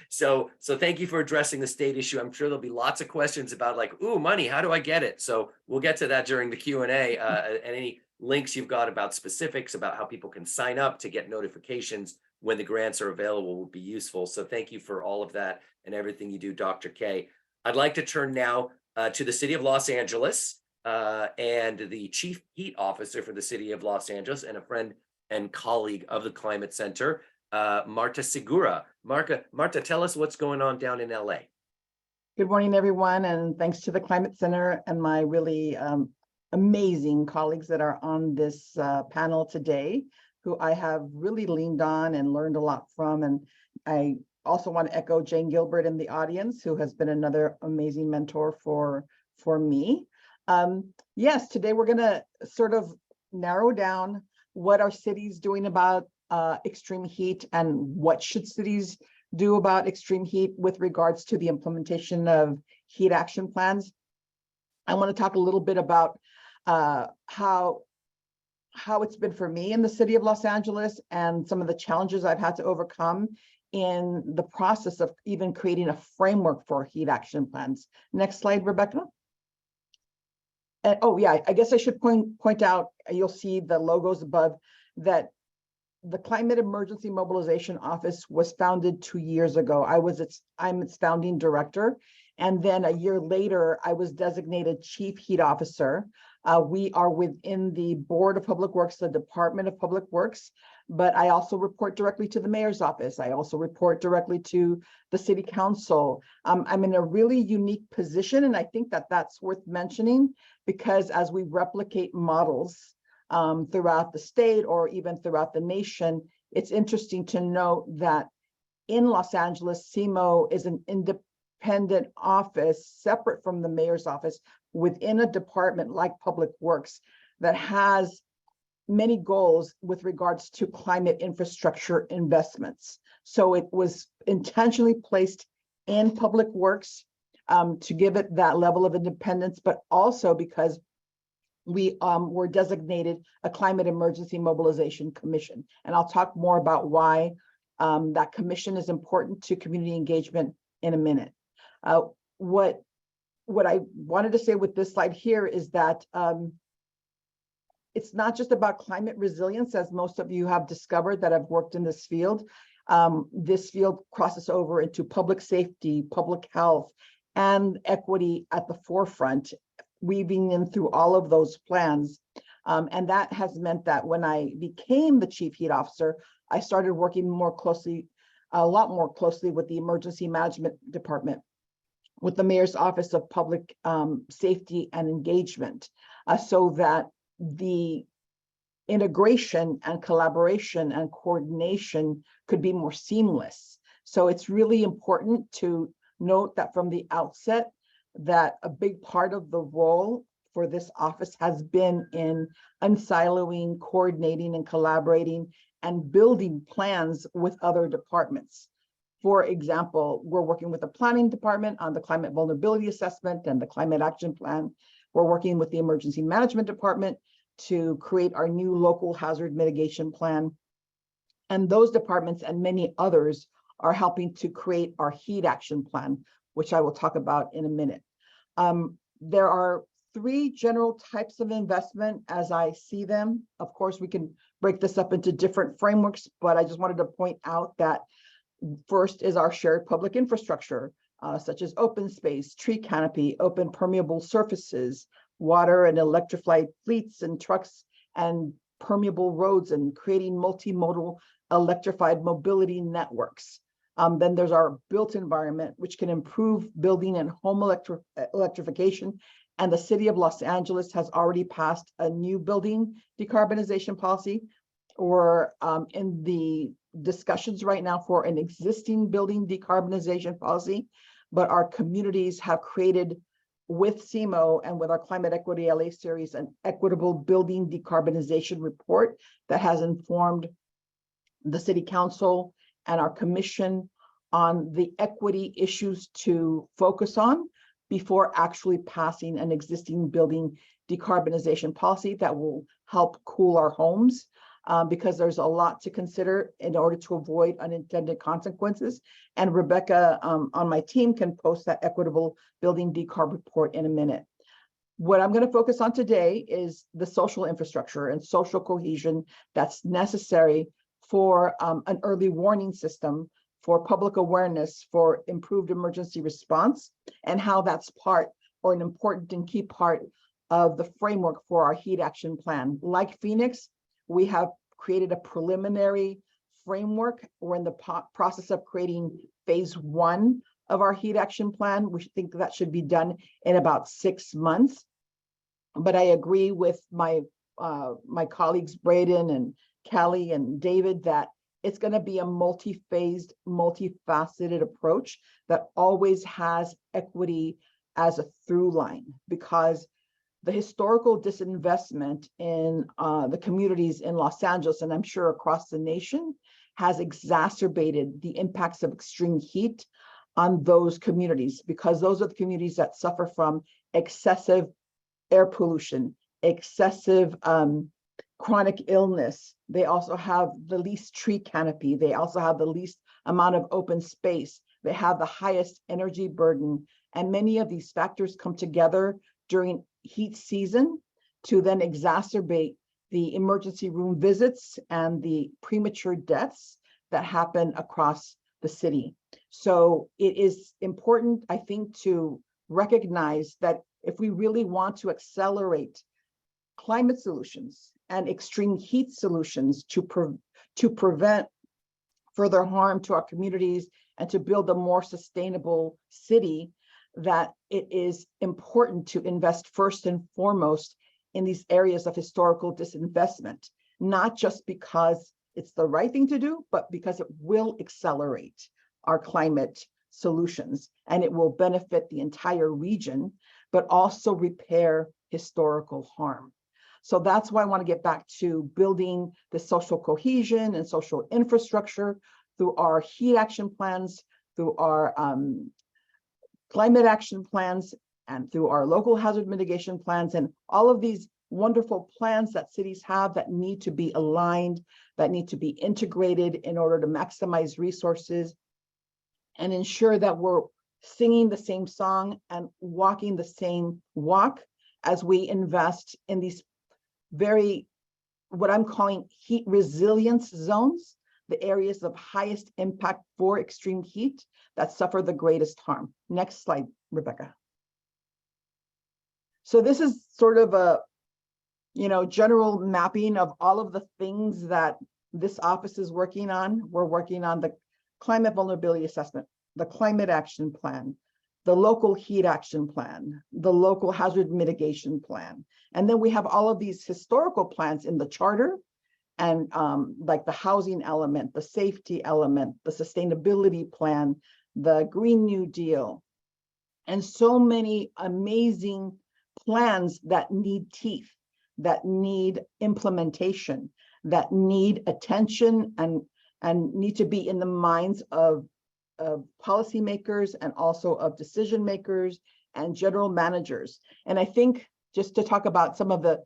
So thank you for addressing the state issue. I'm sure there'll be lots of questions about like, ooh, money, how do I get it? So we'll get to that during the Q&A, and any links you've got about specifics about how people can sign up to get notifications when the grants are available would be useful. So thank you for all of that and everything you do, Dr. K. I'd like to turn now to the city of Los Angeles and the chief heat officer for the city of Los Angeles and a friend and colleague of the Climate Center, Marta Segura. Marta, tell us what's going on down in LA. Good morning, everyone, and thanks to the Climate Center and my really amazing colleagues that are on this panel today, who I have really leaned on and learned a lot from. And I also want to echo Jane Gilbert in the audience, who has been another amazing mentor for me. Yes, today we're going to sort of narrow down what are cities doing about extreme heat and what should cities do about extreme heat with regards to the implementation of heat action plans. I want to talk a little bit about how it's been for me in the city of Los Angeles and some of the challenges I've had to overcome in the process of even creating a framework for heat action plans. Next slide, Rebecca. Oh yeah, I guess I should point out, you'll see the logos above, that the Climate Emergency Mobilization Office was founded 2 years ago. I'm its founding director. And then a year later, I was designated Chief Heat Officer. We are within the Board of Public Works, the Department of Public Works, but I also report directly to the mayor's office. I also report directly to the city council. I'm in a really unique position, and I think that that's worth mentioning, because as we replicate models throughout the state or even throughout the nation, it's interesting to note that in Los Angeles, CEMO is an independent office separate from the mayor's office within a department like Public Works that has many goals with regards to climate infrastructure investments. So it was intentionally placed in Public Works to give it that level of independence, but also because we were designated a Climate Emergency Mobilization Commission. And I'll talk more about why that commission is important to community engagement in a minute. What I wanted to say with this slide here is that it's not just about climate resilience, as most of you have discovered that have worked in this field. This field crosses over into public safety, public health, and equity at the forefront, weaving in through all of those plans. And that has meant that when I became the Chief Heat Officer, I started working a lot more closely with the Emergency Management Department, with the Mayor's Office of Public Safety and Engagement, so that the integration and collaboration and coordination could be more seamless. So it's really important to note that from the outset, that a big part of the role for this office has been in unsiloing, coordinating, and collaborating and building plans with other departments. For example, we're working with the planning department on the climate vulnerability assessment and the climate action plan. We're working with the emergency management department to create our new local hazard mitigation plan. And those departments and many others are helping to create our heat action plan, which I will talk about in a minute. There are three general types of investment as I see them. Of course, we can break this up into different frameworks, but I just wanted to point out that first is our shared public infrastructure, such as open space, tree canopy, open permeable surfaces, water and electrified fleets and trucks, and permeable roads, and creating multimodal electrified mobility networks. Then there's our built environment, which can improve building and home electrification. And the city of Los Angeles has already passed a new building decarbonization policy, or in the discussions right now for an existing building decarbonization policy. But our communities have created, with CMO and with our Climate Equity LA series, an equitable building decarbonization report that has informed the city council and our commission on the equity issues to focus on before actually passing an existing building decarbonization policy that will help cool our homes, because there's a lot to consider in order to avoid unintended consequences. And Rebecca on my team can post that equitable building decarb report in a minute. What I'm going to focus on today is the social infrastructure and social cohesion that's necessary for an early warning system, for public awareness, for improved emergency response, and how that's part, or an important and key part, of the framework for our heat action plan. Like Phoenix, we have created a preliminary framework. We're in the process of creating phase 1 of our heat action plan. We think that should be done in about 6 months. But I agree with my colleagues, Braden and Kelly and David, that it's going to be a multi-phased, multifaceted approach that always has equity as a through line, because the historical disinvestment in the communities in Los Angeles, and I'm sure across the nation, has exacerbated the impacts of extreme heat on those communities, because those are the communities that suffer from excessive air pollution, excessive chronic illness. They also have the least tree canopy. They also have the least amount of open space. They have the highest energy burden. And many of these factors come together during heat season to then exacerbate the emergency room visits and the premature deaths that happen across the city. So it is important, I think, to recognize that if we really want to accelerate climate solutions and extreme heat solutions to prevent further harm to our communities and to build a more sustainable city, that it is important to invest first and foremost in these areas of historical disinvestment, not just because it's the right thing to do, but because it will accelerate our climate solutions and it will benefit the entire region, but also repair historical harm. So that's why I want to get back to building the social cohesion and social infrastructure through our heat action plans, through our climate action plans, and through our local hazard mitigation plans, and all of these wonderful plans that cities have that need to be aligned, that need to be integrated in order to maximize resources and ensure that we're singing the same song and walking the same walk as we invest in these very, what I'm calling heat resilience zones, the areas of highest impact for extreme heat that suffer the greatest harm. Next slide, Rebecca. So this is sort of a, general mapping of all of the things that this office is working on. We're working on the climate vulnerability assessment, the climate action plan, the local heat action plan, the local hazard mitigation plan. And then we have all of these historical plans in the charter, and like the housing element, the safety element, the sustainability plan, the Green New Deal, and so many amazing plans that need teeth, that need implementation, that need attention and need to be in the minds of policymakers and also of decision makers and general managers. And I think, just to talk about some of the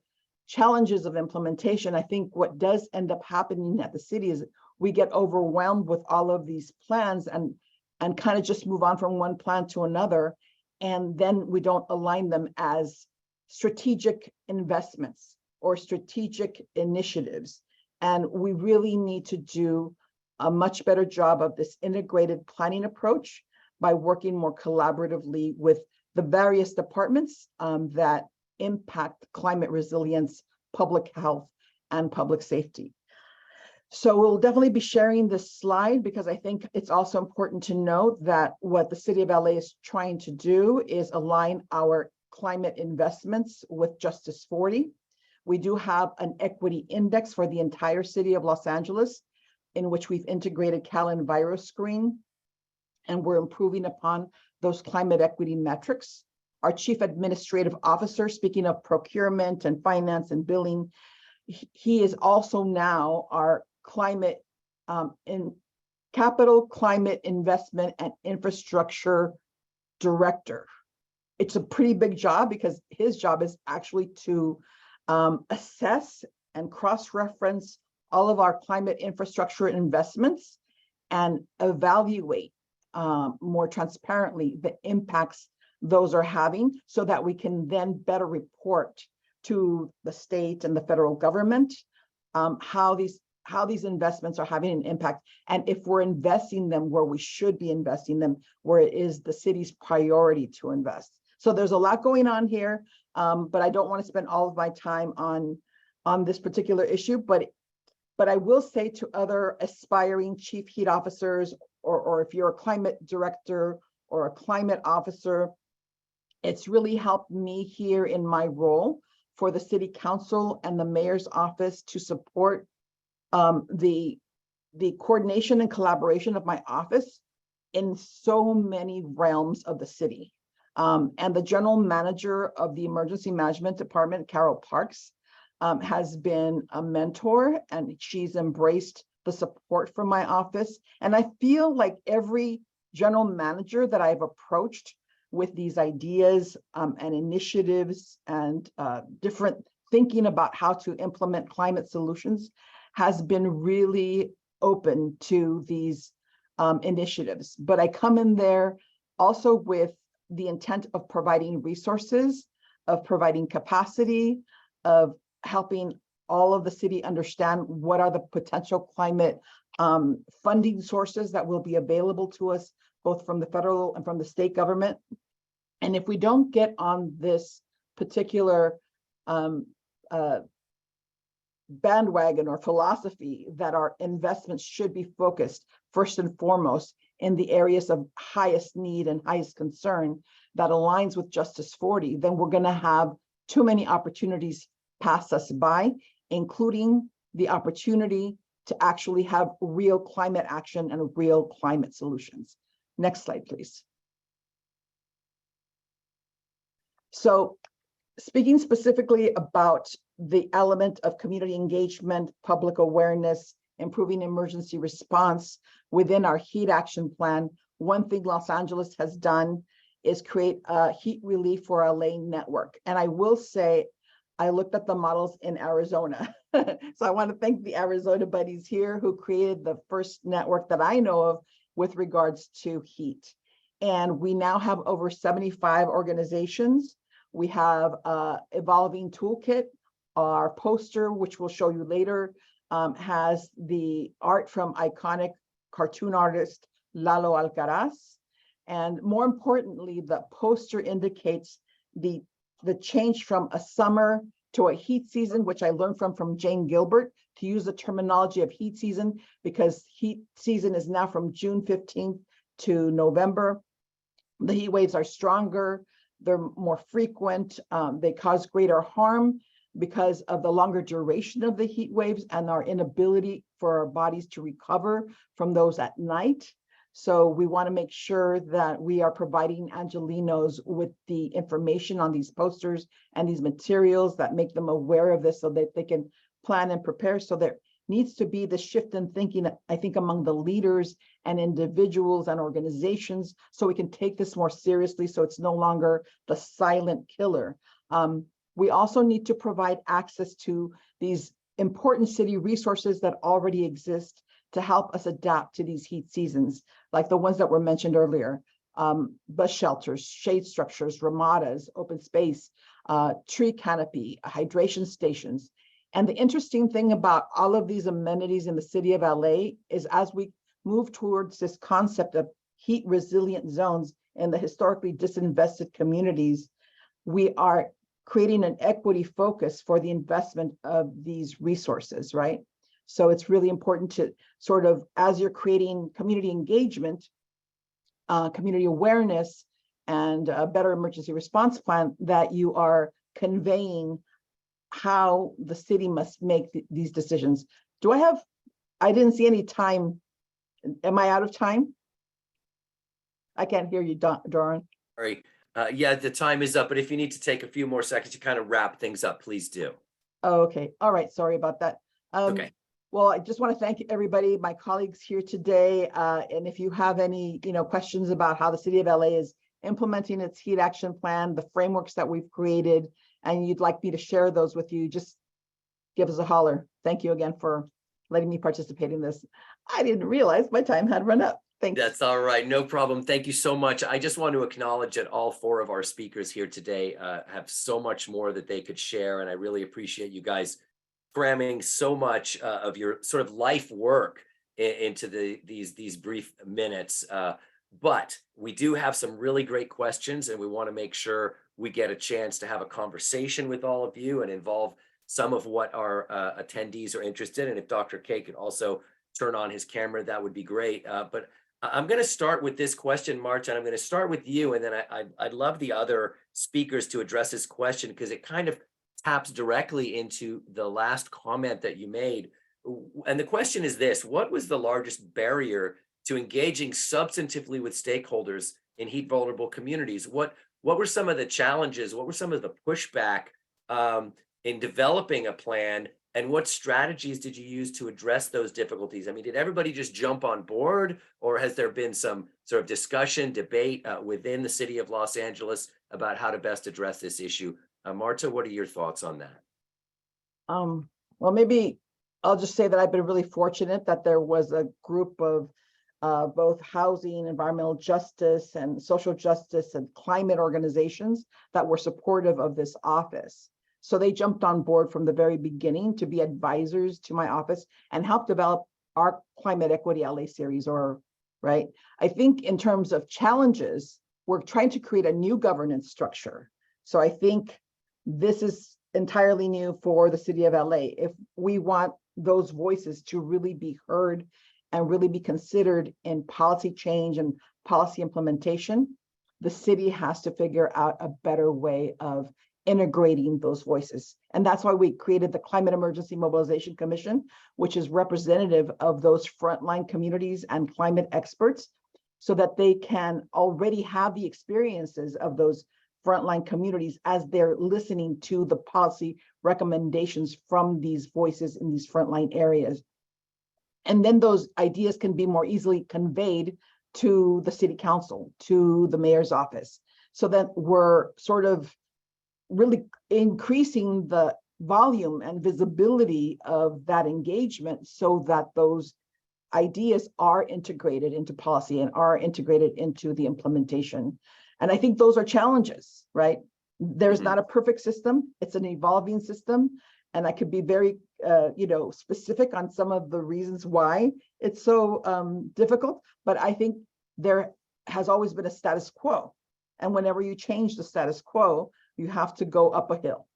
challenges of implementation, I think what does end up happening at the city is we get overwhelmed with all of these plans and kind of just move on from one plan to another, and then we don't align them as strategic investments or strategic initiatives. And we really need to do a much better job of this integrated planning approach by working more collaboratively with the various departments that impact climate resilience, public health, and public safety. So we'll definitely be sharing this slide because I think it's also important to note that what the City of LA is trying to do is align our climate investments with Justice 40. We do have an equity index for the entire city of Los Angeles, in which we've integrated CalEnviroscreen, and we're improving upon those climate equity metrics. Our Chief Administrative Officer, speaking of procurement and finance and billing, he is also now our climate in capital climate investment and infrastructure director. It's a pretty big job because his job is actually to assess and cross-reference all of our climate infrastructure investments and evaluate more transparently the impacts those are having so that we can then better report to the state and the federal government how these investments are having an impact, and if we're investing them where we should be investing them, where it is the city's priority to invest. So there's a lot going on here, but I don't want to spend all of my time on this particular issue, but I will say to other aspiring chief heat officers, or if you're a climate director or a climate officer, it's really helped me here in my role for the city council and the mayor's office to support the coordination and collaboration of my office in so many realms of the city. And the general manager of the emergency management department, Carol Parks, has been a mentor, and she's embraced the support from my office. And I feel like every general manager that I've approached with these ideas and initiatives and different thinking about how to implement climate solutions has been really open to these initiatives. But I come in there also with the intent of providing resources, of providing capacity, of helping all of the city understand what are the potential climate funding sources that will be available to us, both from the federal and from the state government. And if we don't get on this particular bandwagon or philosophy that our investments should be focused first and foremost in the areas of highest need and highest concern that aligns with Justice 40, then we're going to have too many opportunities pass us by, including the opportunity to actually have real climate action and real climate solutions. Next slide, please. So speaking specifically about the element of community engagement, public awareness, improving emergency response within our heat action plan, one thing Los Angeles has done is create a heat relief for LA network. And I will say, I looked at the models in Arizona. So I want to thank the Arizona buddies here who created the first network that I know of with regards to heat. And we now have over 75 organizations. We have Evolving Toolkit. Our poster, which we'll show you later, has the art from iconic cartoon artist Lalo Alcaraz. And more importantly, the poster indicates the change from a summer to a heat season, which I learned from Jane Gilbert, to use the terminology of heat season, because heat season is now from June 15th to November. The heat waves are stronger, they're more frequent, they cause greater harm because of the longer duration of the heat waves and our inability for our bodies to recover from those at night. So we want to make sure that we are providing Angelenos with the information on these posters and these materials that make them aware of this so that they can plan and prepare. So there needs to be the shift in thinking, I think, among the leaders and individuals and organizations, so we can take this more seriously, so it's no longer the silent killer. We also need to provide access to these important city resources that already exist to help us adapt to these heat seasons, like the ones that were mentioned earlier, bus shelters, shade structures, ramadas, open space. tree canopy, hydration stations. And the interesting thing about all of these amenities in the city of LA is as we move towards this concept of heat resilient zones in the historically disinvested communities, we are creating an equity focus for the investment of these resources, right? So it's really important to sort of, as you're creating community engagement, community awareness, and a better emergency response plan, that you are conveying how the city must make these decisions. I didn't see any time. Am I out of time? I can't hear you, Doran. Sorry. Yeah, the time is up, but if you need to take a few more seconds to kind of wrap things up, please do. Oh, okay. All right. Sorry about that. Okay. Well, I just want to thank everybody, my colleagues here today. And if you have any, questions about how the city of LA is implementing its heat action plan, the frameworks that we've created, and you'd like me to share those with you, just give us a holler. Thank you again for letting me participate in this. I didn't realize my time had run up. Thanks. That's all right. No problem. Thank you so much. I just want to acknowledge that all four of our speakers here today have so much more that they could share. And I really appreciate you guys cramming so much of your sort of life work into these brief minutes. But we do have some really great questions, and we want to make sure we get a chance to have a conversation with all of you and involve some of what our attendees are interested in. And if Dr. K could also turn on his camera, that would be great. But I'm going to start with this question, Marta, and I'm going to start with you, and then I'd love the other speakers to address this question because it kind of taps directly into the last comment that you made. And the question is this: what was the largest barrier to engaging substantively with stakeholders in heat vulnerable communities? What were some of the challenges? What were some of the pushback in developing a plan? And what strategies did you use to address those difficulties? I mean, did everybody just jump on board, or has there been some sort of discussion, debate within the city of Los Angeles about how to best address this issue? Marta, what are your thoughts on that? Well, maybe I'll just say that I've been really fortunate that there was a group of both housing, environmental justice, and social justice and climate organizations that were supportive of this office. So they jumped on board from the very beginning to be advisors to my office and help develop our Climate Equity LA series, right? I think in terms of challenges, we're trying to create a new governance structure. So I think this is entirely new for the city of LA. If we want those voices to really be heard and really be considered in policy change and policy implementation, the city has to figure out a better way of integrating those voices. And that's why we created the Climate Emergency Mobilization Commission, which is representative of those frontline communities and climate experts, so that they can already have the experiences of those frontline communities as they're listening to the policy recommendations from these voices in these frontline areas. And then those ideas can be more easily conveyed to the city council, to the mayor's office, so that we're sort of really increasing the volume and visibility of that engagement so that those ideas are integrated into policy and are integrated into the implementation. And I think those are challenges, right? There's not a perfect system. It's an evolving system. And I could be very, specific on some of the reasons why it's so difficult. But I think there has always been a status quo. And whenever you change the status quo, you have to go up a hill.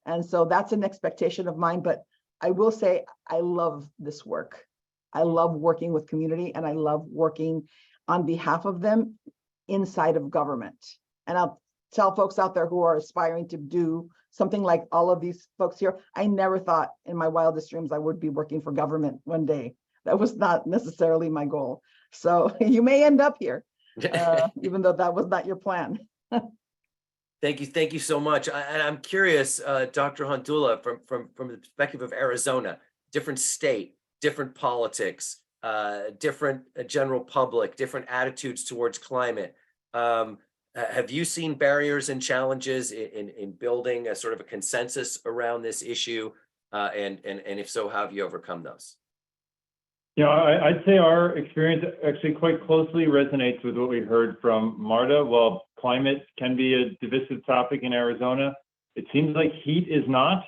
And so that's an expectation of mine. But I will say, I love this work. I love working with community, and I love working on behalf of them inside of government. And I'll tell folks out there who are aspiring to do something like all of these folks here, I never thought in my wildest dreams I would be working for government one day. That was not necessarily my goal. So you may end up here, even though that was not your plan. Thank you so much. And I'm curious, Dr. Hontula, from the perspective of Arizona, different state, different politics, different general public, different attitudes towards climate. Have you seen barriers and challenges in building a sort of a consensus around this issue? And if so, how have you overcome those? I'd say our experience actually quite closely resonates with what we heard from Marta. While climate can be a divisive topic in Arizona, It seems like heat is not.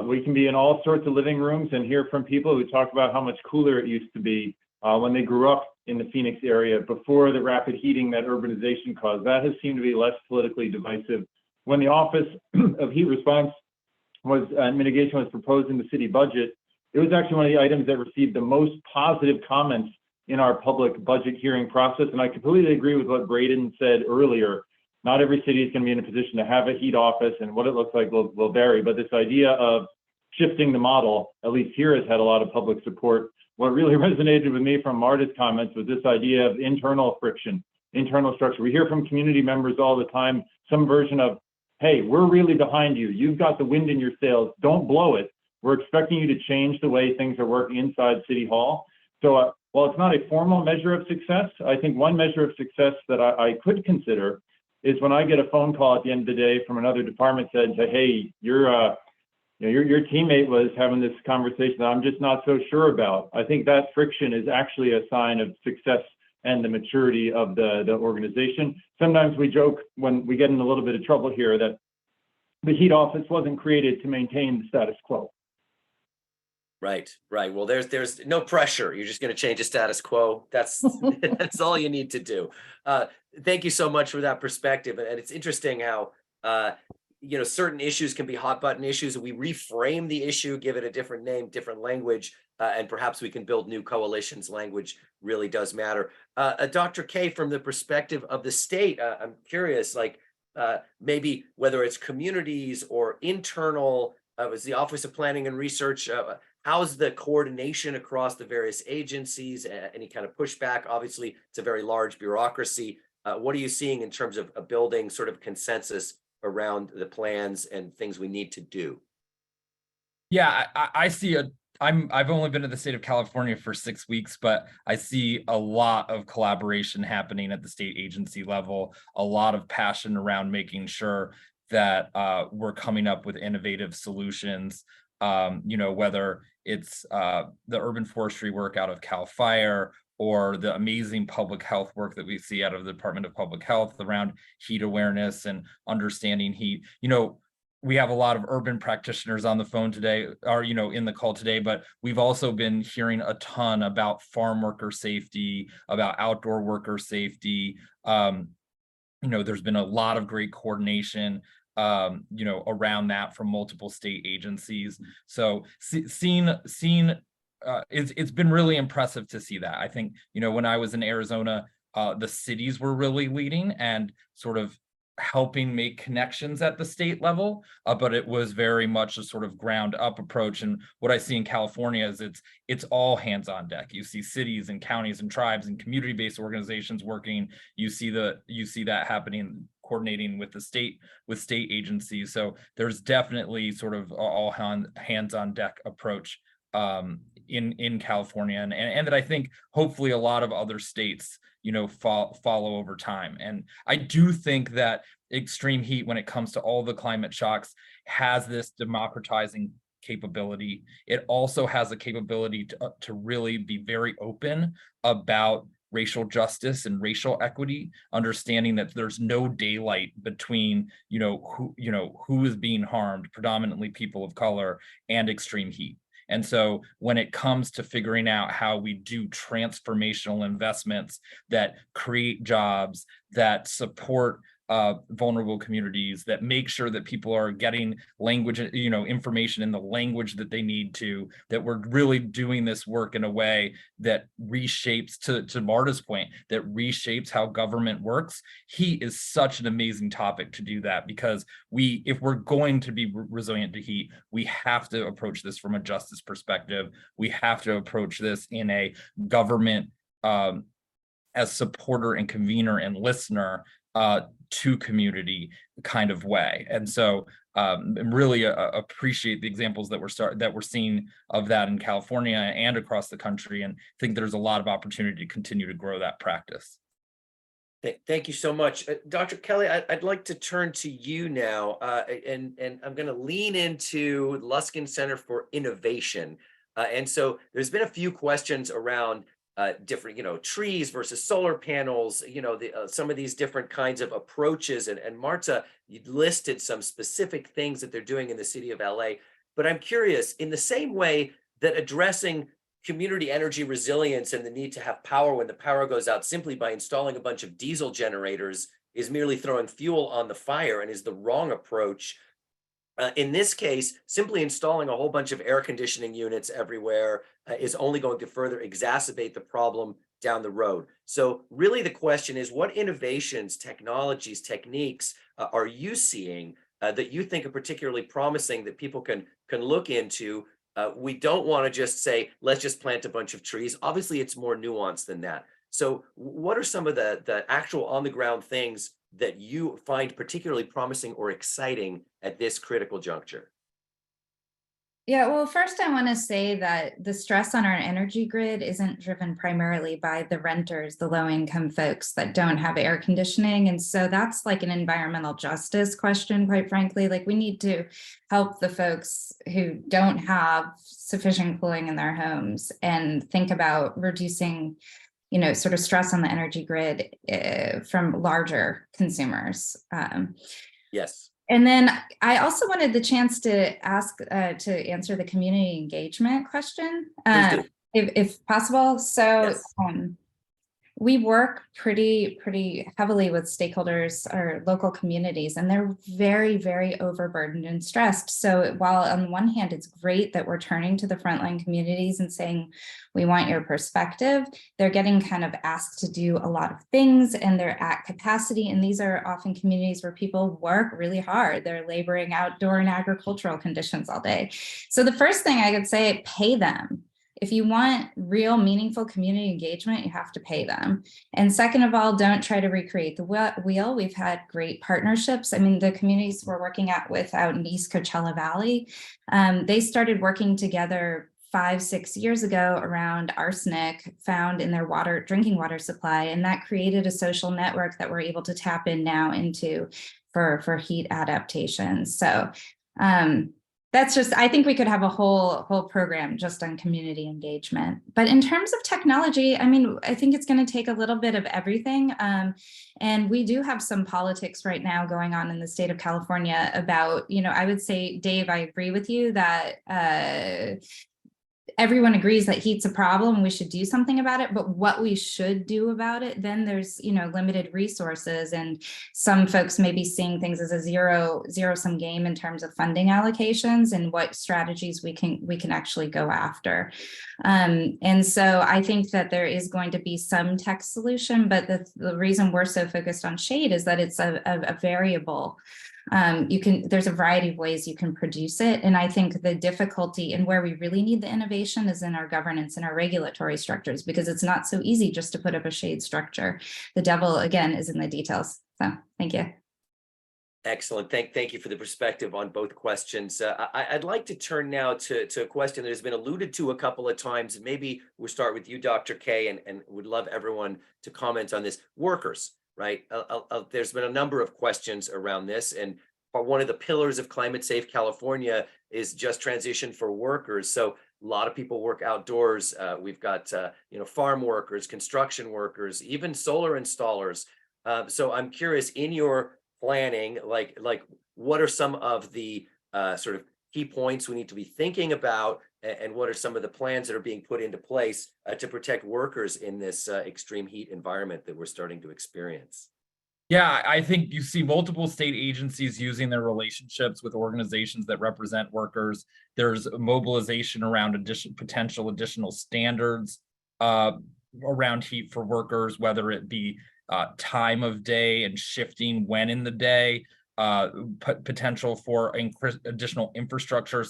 We can be in all sorts of living rooms and hear from people who talk about how much cooler it used to be when they grew up in the Phoenix area before the rapid heating that urbanization caused. That has seemed to be less politically divisive. When the Office of Heat Response and Mitigation was proposed in the city budget, it was actually one of the items that received the most positive comments in our public budget hearing process. And I completely agree with what Braden said earlier. Not every city is going to be in a position to have a heat office, and what it looks like will vary. But this idea of shifting the model, at least here, has had a lot of public support. What really resonated with me from Marta's comments was this idea of internal friction, internal structure. We hear from community members all the time, some version of, hey, we're really behind you. You've got the wind in your sails. Don't blow it. We're expecting you to change the way things are working inside City Hall. So while it's not a formal measure of success, I think one measure of success that I could consider is when I get a phone call at the end of the day from another department head and say, hey, your teammate was having this conversation that I'm just not so sure about. I think that friction is actually a sign of success and the maturity of the organization. Sometimes we joke when we get in a little bit of trouble here that the heat office wasn't created to maintain the status quo. Right, right. Well, there's no pressure. You're just going to change the status quo. That's that's all you need to do. Thank you so much for that perspective. And it's interesting how certain issues can be hot button issues. We reframe the issue, give it a different name, different language, and perhaps we can build new coalitions. Language really does matter. Dr. K, from the perspective of the state, I'm curious, maybe whether it's communities or internal, was the Office of Planning and Research, how's the coordination across the various agencies? Any kind of pushback? Obviously, it's a very large bureaucracy. What are you seeing in terms of building sort of consensus around the plans and things we need to do? Yeah, I see I've only been to the state of California for 6 weeks, but I see a lot of collaboration happening at the state agency level, a lot of passion around making sure that we're coming up with innovative solutions, whether it's the urban forestry work out of CAL FIRE or the amazing public health work that we see out of the Department of Public Health around heat awareness and understanding heat. We have a lot of urban practitioners on the phone today, or, in the call today, but we've also been hearing a ton about farm worker safety, about outdoor worker safety. There's been a lot of great coordination around that from multiple state agencies. So it's been really impressive to see that. I think, when I was in Arizona, the cities were really leading and sort of helping make connections at the state level, but it was very much a sort of ground up approach. And what I see in California is it's all hands on deck. You see cities and counties and tribes and community-based organizations working. You see that happening, coordinating with state agencies. So there's definitely sort of all hands on deck approach in California, and that I think hopefully a lot of other states follow over time. And I do think that extreme heat, when it comes to all the climate shocks, has this democratizing capability. It also has a capability to really be very open about racial justice and racial equity, understanding that there's no daylight between who is being harmed, predominantly people of color, and extreme heat. And so when it comes to figuring out how we do transformational investments that create jobs, that support vulnerable communities, that make sure that people are getting language, information in the language that they need to, that we're really doing this work in a way that reshapes, to Marta's point, that reshapes how government works. Heat is such an amazing topic to do that, because if we're going to be resilient to heat, we have to approach this from a justice perspective. We have to approach this in a government as supporter and convener and listener to community kind of way. And so really appreciate the examples that we're seeing of that in California and across the country, and think there's a lot of opportunity to continue to grow that practice. Thank you so much. Dr. Kelly, I'd like to turn to you now, and I'm going to lean into Luskin Center for Innovation. And so there's been a few questions around different, trees versus solar panels, some of these different kinds of approaches. And Marta, you listed some specific things that they're doing in the city of LA. But I'm curious, in the same way that addressing community energy resilience and the need to have power when the power goes out simply by installing a bunch of diesel generators is merely throwing fuel on the fire and is the wrong approach. In this case, simply installing a whole bunch of air conditioning units everywhere is only going to further exacerbate the problem down the road. So really the question is, what innovations, technologies, techniques are you seeing that you think are particularly promising that people can look into? We don't want to just say, let's just plant a bunch of trees. Obviously, it's more nuanced than that. So what are some of the actual on the ground things that you find particularly promising or exciting at this critical juncture? Yeah, well, first I want to say that the stress on our energy grid isn't driven primarily by the renters, the low-income folks that don't have air conditioning. And so that's like an environmental justice question, quite frankly. Like, we need to help the folks who don't have sufficient cooling in their homes and think about reducing sort of stress on the energy grid from larger consumers. Yes. And then I also wanted the chance to ask to answer the community engagement question, if possible. So Yes. We work pretty heavily with stakeholders or local communities, and they're very, very overburdened and stressed. So while on one hand, it's great that we're turning to the frontline communities and saying, we want your perspective, they're getting kind of asked to do a lot of things and they're at capacity. And these are often communities where people work really hard. They're laboring outdoor in agricultural conditions all day. So the first thing I could say, pay them. If you want real meaningful community engagement, you have to pay them. And second of all, don't try to recreate the wheel. We've had great partnerships. I mean, the communities we're working with out in East Coachella Valley, they started working together 5-6 years ago around arsenic found in their drinking water supply. And that created a social network that we're able to tap in now into for heat adaptation. So that's just, I think we could have a whole program just on community engagement. But in terms of technology, I mean, I think it's going to take a little bit of everything. And we do have some politics right now going on in the state of California about, I would say, Dave, I agree with you that everyone agrees that heat's a problem. We should do something about it. But what we should do about it, then there's, limited resources, and some folks may be seeing things as a zero-sum game in terms of funding allocations and what strategies we can actually go after. And so I think that there is going to be some tech solution, but the reason we're so focused on shade is that it's a variable. There's a variety of ways you can produce it. And I think the difficulty and where we really need the innovation is in our governance and our regulatory structures, because it's not so easy just to put up a shade structure. The devil, again, is in the details. So thank you. Excellent. Thank you for the perspective on both questions. I'd like to turn now to a question that has been alluded to a couple of times. Maybe we'll start with you, Dr. Kaye, and would love everyone to comment on this. Workers. Right. There's been a number of questions around this, and one of the pillars of Climate Safe California is just transition for workers. So a lot of people work outdoors. We've got farm workers, construction workers, even solar installers. So I'm curious, in your planning, like what are some of the sort of key points we need to be thinking about, and what are some of the plans that are being put into place to protect workers in this extreme heat environment that we're starting to experience? Yeah, I think you see multiple state agencies using their relationships with organizations that represent workers. There's mobilization around potential additional standards around heat for workers, whether it be time of day and shifting when in the day, potential for additional infrastructure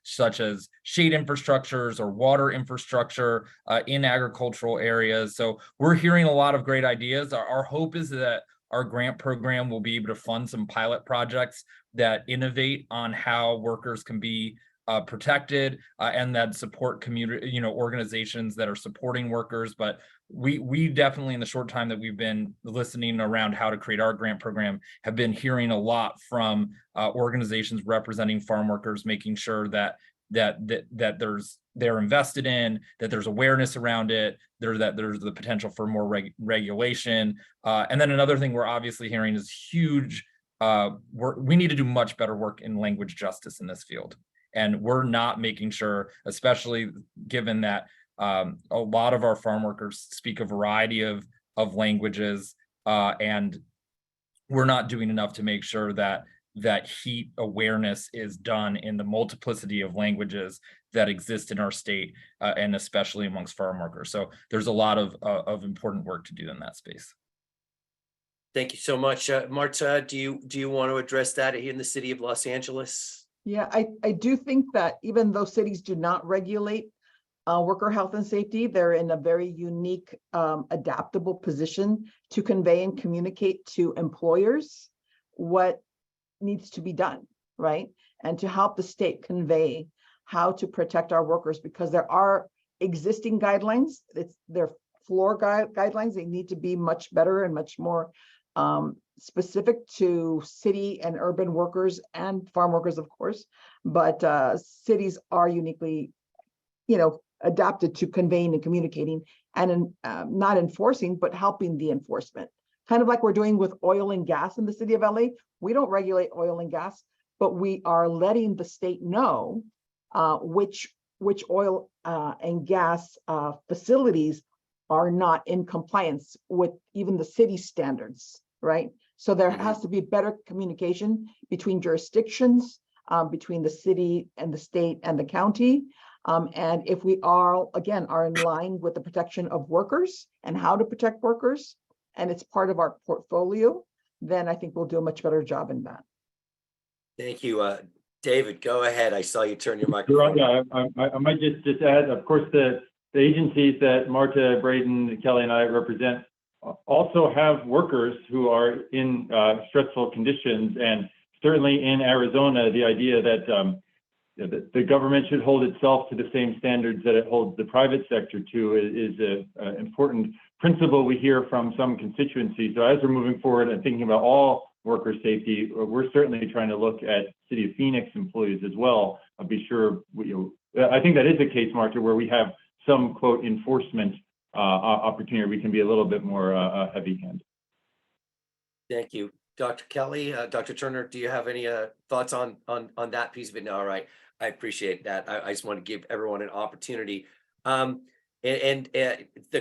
such as shade infrastructures or water infrastructure in agricultural areas. So we're hearing a lot of great ideas. Our hope is that our grant program will be able to fund some pilot projects that innovate on how workers can be protected and that support community, organizations that are supporting workers. But we definitely, in the short time that we've been listening around how to create our grant program, have been hearing a lot from organizations representing farm workers, making sure that that they're invested in, that there's awareness around it, that there's the potential for more regulation. And then another thing we're obviously hearing is huge. We need to do much better work in language justice in this field. And we're not making sure, especially given that a lot of our farm workers speak a variety of languages, and we're not doing enough to make sure that heat awareness is done in the multiplicity of languages that exist in our state, and especially amongst farm workers. So there's a lot of important work to do in that space. Thank you so much. Marta, do you want to address that here in the city of Los Angeles? Yeah, I do think that even though cities do not regulate worker health and safety, they're in a very unique, adaptable position to convey and communicate to employers what needs to be done, right? And to help the state convey how to protect our workers, because there are existing guidelines. They're floor guidelines. They need to be much better and much more specific to city and urban workers and farm workers, of course. But cities are uniquely, adapted to conveying and communicating and not enforcing, but helping the enforcement. Kind of like we're doing with oil and gas in the city of LA. We don't regulate oil and gas, but we are letting the state know which oil and gas facilities are not in compliance with even the city standards, right? So there has to be better communication between jurisdictions, between the city and the state and the county. And if we are in line with the protection of workers and how to protect workers, and it's part of our portfolio, then I think we'll do a much better job in that. Thank you. David, go ahead. I saw you turn your microphone. Yeah, I might just add, of course, the agencies that Marta, Braden, Kelly, and I represent also have workers who are in stressful conditions. And certainly in Arizona, the idea that the government should hold itself to the same standards that it holds the private sector to is an important principle we hear from some constituencies. So as we're moving forward and thinking about all worker safety, we're certainly trying to look at City of Phoenix employees as well. I'll be sure, I think that is the case, Marta, where we have some, quote, enforcement opportunity. We can be a little bit more heavy-handed. Thank you. Dr. Kelly, Dr. Turner, do you have any thoughts on that piece of it? No, all right. I appreciate that. I just want to give everyone an opportunity. The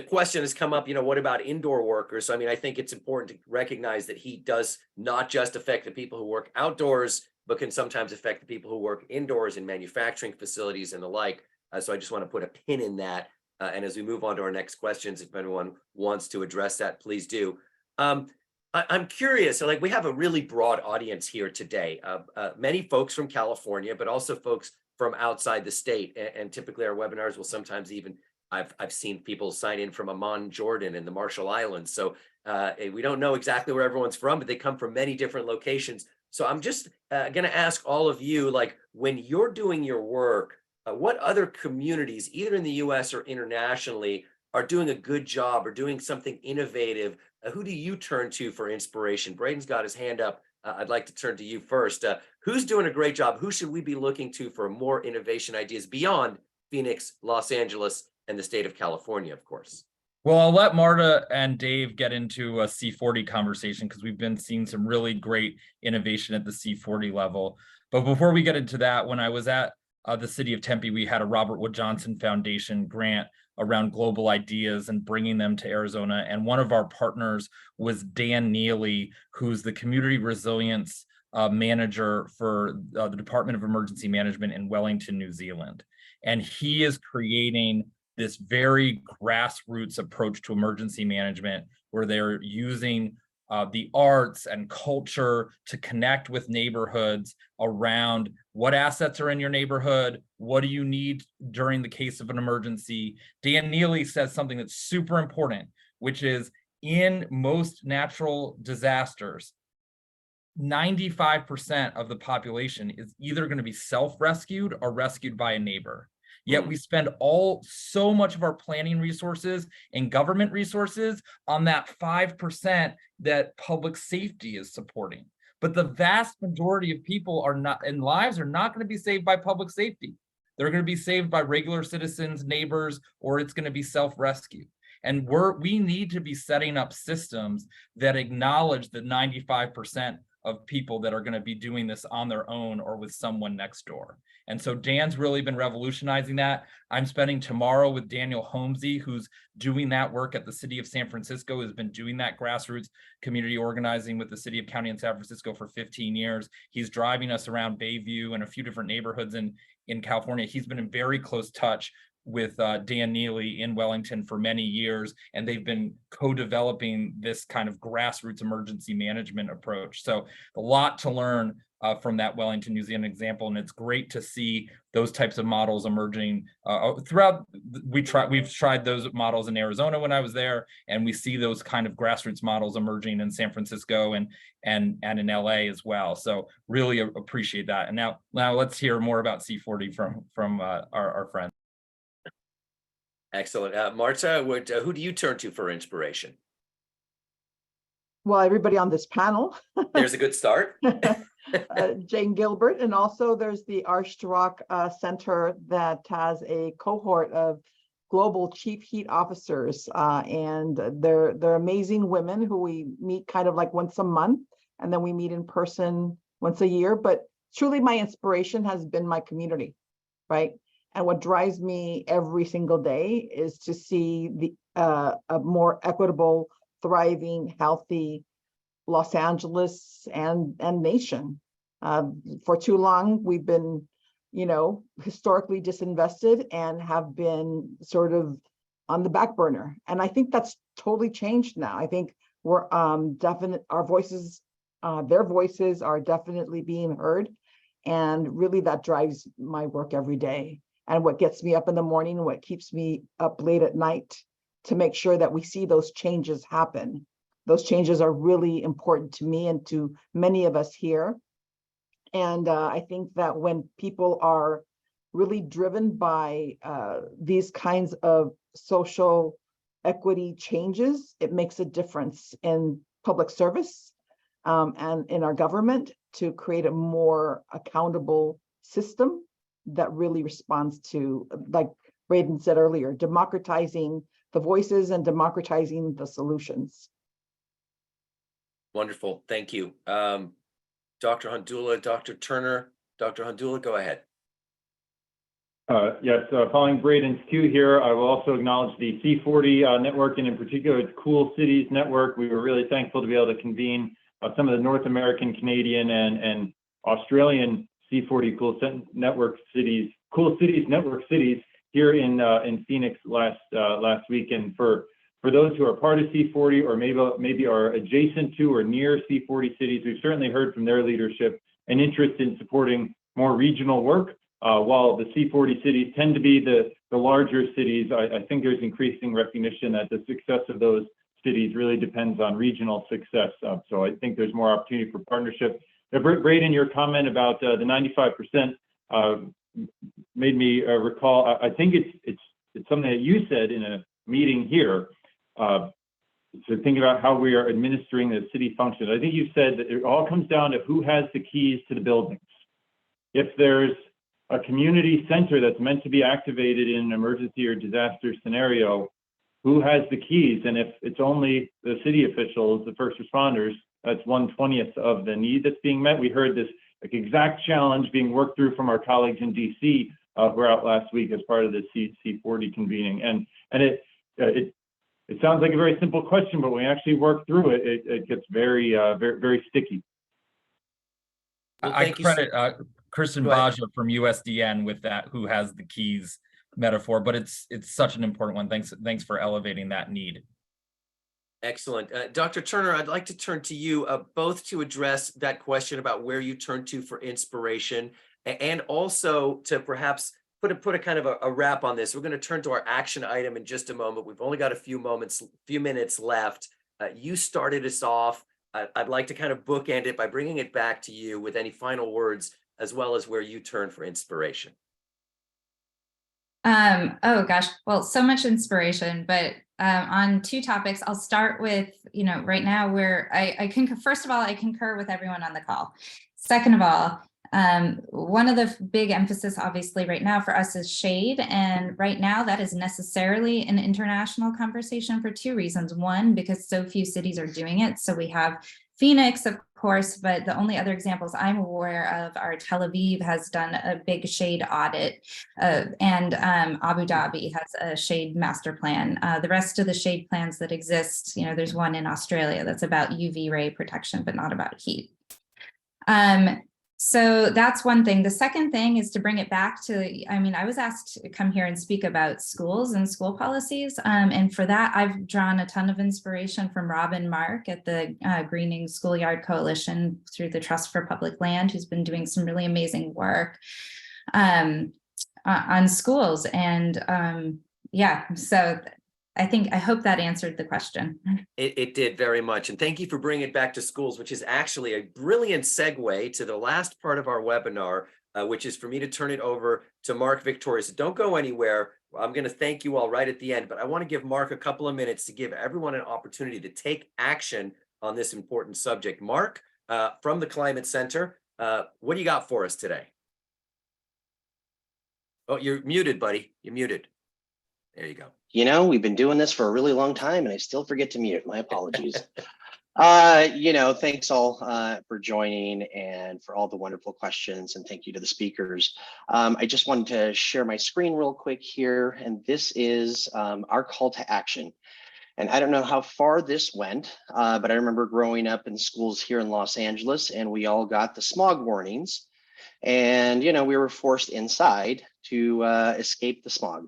question has come up, what about indoor workers? So, I mean, I think it's important to recognize that heat does not just affect the people who work outdoors, but can sometimes affect the people who work indoors in manufacturing facilities and the like. So I just want to put a pin in that. And as we move on to our next questions, if anyone wants to address that, please do. I'm curious, so we have a really broad audience here today. Many folks from California, but also folks from outside the state. And typically our webinars will sometimes even, I've seen people sign in from Amman, Jordan and the Marshall Islands. So we don't know exactly where everyone's from, but they come from many different locations. So I'm just gonna ask all of you, when you're doing your work, what other communities, either in the US or internationally, are doing a good job or doing something innovative? Who do you turn to for inspiration? Braden's got his hand up. I'd like to turn to you first. Who's doing a great job? Who should we be looking to for more innovation ideas beyond Phoenix, Los Angeles, and the state of California, of course? Well, I'll let Marta and Dave get into a C40 conversation because we've been seeing some really great innovation at the C40 level. But before we get into that, when I was at the city of Tempe, we had a Robert Wood Johnson Foundation grant around global ideas and bringing them to Arizona. And one of our partners was Dan Neely, who's the community resilience manager for the Department of Emergency Management in Wellington, New Zealand. And he is creating this very grassroots approach to emergency management where they're using the arts and culture to connect with neighborhoods around what assets are in your neighborhood, what do you need during the case of an emergency. Dan Neely says something that's super important, which is in most natural disasters, 95% of the population is either going to be self-rescued or rescued by a neighbor. Yet we spend so much of our planning resources and government resources on that 5% that public safety is supporting. But the vast majority of people are not, and lives are not going to be saved by public safety. They're going to be saved by regular citizens, neighbors, or it's going to be self-rescue. And we need to be setting up systems that acknowledge the 95% of people that are going to be doing this on their own or with someone next door. And so Dan's really been revolutionizing that. I'm spending tomorrow with Daniel Holmesy, who's doing that work at the city of San Francisco, has been doing that grassroots community organizing with the city of county in San Francisco for 15 years. He's driving us around Bayview and a few different neighborhoods in California. He's been in very close touch with Dan Neely in Wellington for many years, and they've been co-developing this kind of grassroots emergency management approach. So a lot to learn from that Wellington, New Zealand example, and it's great to see those types of models emerging throughout. We've tried those models in Arizona when I was there, and we see those kind of grassroots models emerging in San Francisco and in LA as well. So really appreciate that. And now let's hear more about C40 from our friends. Excellent. Marta, who do you turn to for inspiration? Well, everybody on this panel. There's a good start. Jane Gilbert, and also there's the Archrock Center that has a cohort of global chief heat officers, and they're amazing women who we meet kind of like once a month, and then we meet in person once a year. But truly, my inspiration has been my community, right? And what drives me every single day is to see a more equitable, thriving, healthy Los Angeles and nation. For too long, we've been, historically disinvested and have been sort of on the back burner. And I think that's totally changed now. I think we're our voices, their voices are definitely being heard. And really that drives my work every day. And what gets me up in the morning, what keeps me up late at night to make sure that we see those changes happen. Those changes are really important to me and to many of us here. And I think that when people are really driven by these kinds of social equity changes, it makes a difference in public service and in our government to create a more accountable system that really responds to, like Braden said earlier, democratizing the voices and democratizing the solutions. Wonderful. Thank you. Dr. Handula, Dr. Turner. Dr. Handula, go ahead. Yes, following Braden's cue here, I will also acknowledge the C40 network, and in particular, its Cool Cities network. We were really thankful to be able to convene some of the North American, Canadian, and Australian C40 Cool Cities network cities here in Phoenix last week. And for those who are part of C40 or maybe are adjacent to or near C40 cities, we've certainly heard from their leadership an interest in supporting more regional work. While the C40 cities tend to be the larger cities, I think there's increasing recognition that the success of those cities really depends on regional success. So I think there's more opportunity for partnership. Braden, your comment about the 95% made me recall. I think it's something that you said in a meeting here. So thinking about how we are administering the city functions, I think you said that it all comes down to who has the keys to the buildings. If there's a community center that's meant to be activated in an emergency or disaster scenario, who has the keys? And if it's only the city officials, the first responders, that's 1/20th of the need that's being met. We heard this exact challenge being worked through from our colleagues in DC who were out last week as part of the C40 convening. And it sounds like a very simple question, but when we actually work through it, it gets very, very sticky. Well, I credit Kristen Go ahead. Baja from USDN with that, who has the keys metaphor, but it's such an important one. Thanks for elevating that need. Excellent. Dr. Turner, I'd like to turn to you both to address that question about where you turn to for inspiration, and also to perhaps put a kind of a wrap on this. We're going to turn to our action item in just a moment. We've only got a few minutes left. You started us off. I'd like to kind of bookend it by bringing it back to you with any final words, as well as where you turn for inspiration. Oh gosh, well, so much inspiration, but on two topics, I'll start with, right now I concur, first of all, I concur with everyone on the call. Second of all, One of the big emphasis obviously right now for us is shade. And right now that is necessarily an international conversation for two reasons. One, because so few cities are doing it. So we have Phoenix, of course, but the only other examples I'm aware of are Tel Aviv has done a big shade audit, and Abu Dhabi has a shade master plan. The rest of the shade plans that exist, there's one in Australia that's about UV ray protection, but not about heat. So that's one thing. The second thing is to bring it back to, I was asked to come here and speak about schools and school policies. And for that, I've drawn a ton of inspiration from Robin Mark at the Greening Schoolyard Coalition through the Trust for Public Land, who's been doing some really amazing work on schools. And so I hope that answered the question. It did very much. And thank you for bringing it back to schools, which is actually a brilliant segue to the last part of our webinar, which is for me to turn it over to Mark Victoria. So don't go anywhere. I'm going to thank you all right at the end, but I want to give Mark a couple of minutes to give everyone an opportunity to take action on this important subject. Mark, from the Climate Center, what do you got for us today? Oh, you're muted, buddy. You're muted. There you go. We've been doing this for a really long time and I still forget to mute. My apologies. Thanks all for joining and for all the wonderful questions, and thank you to the speakers. I just wanted to share my screen real quick here, and this is our call to action. And I don't know how far this went, but I remember growing up in schools here in Los Angeles, and we all got the smog warnings, and we were forced inside to escape the smog.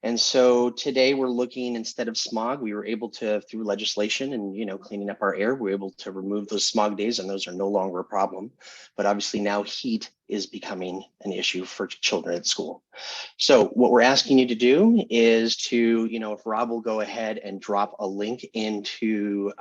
And so today we're looking, instead of smog, we were able to, through legislation and, cleaning up our air, we're able to remove those smog days, and those are no longer a problem. But obviously now heat is becoming an issue for children at school. So what we're asking you to do is to, if Rob will go ahead and drop a link into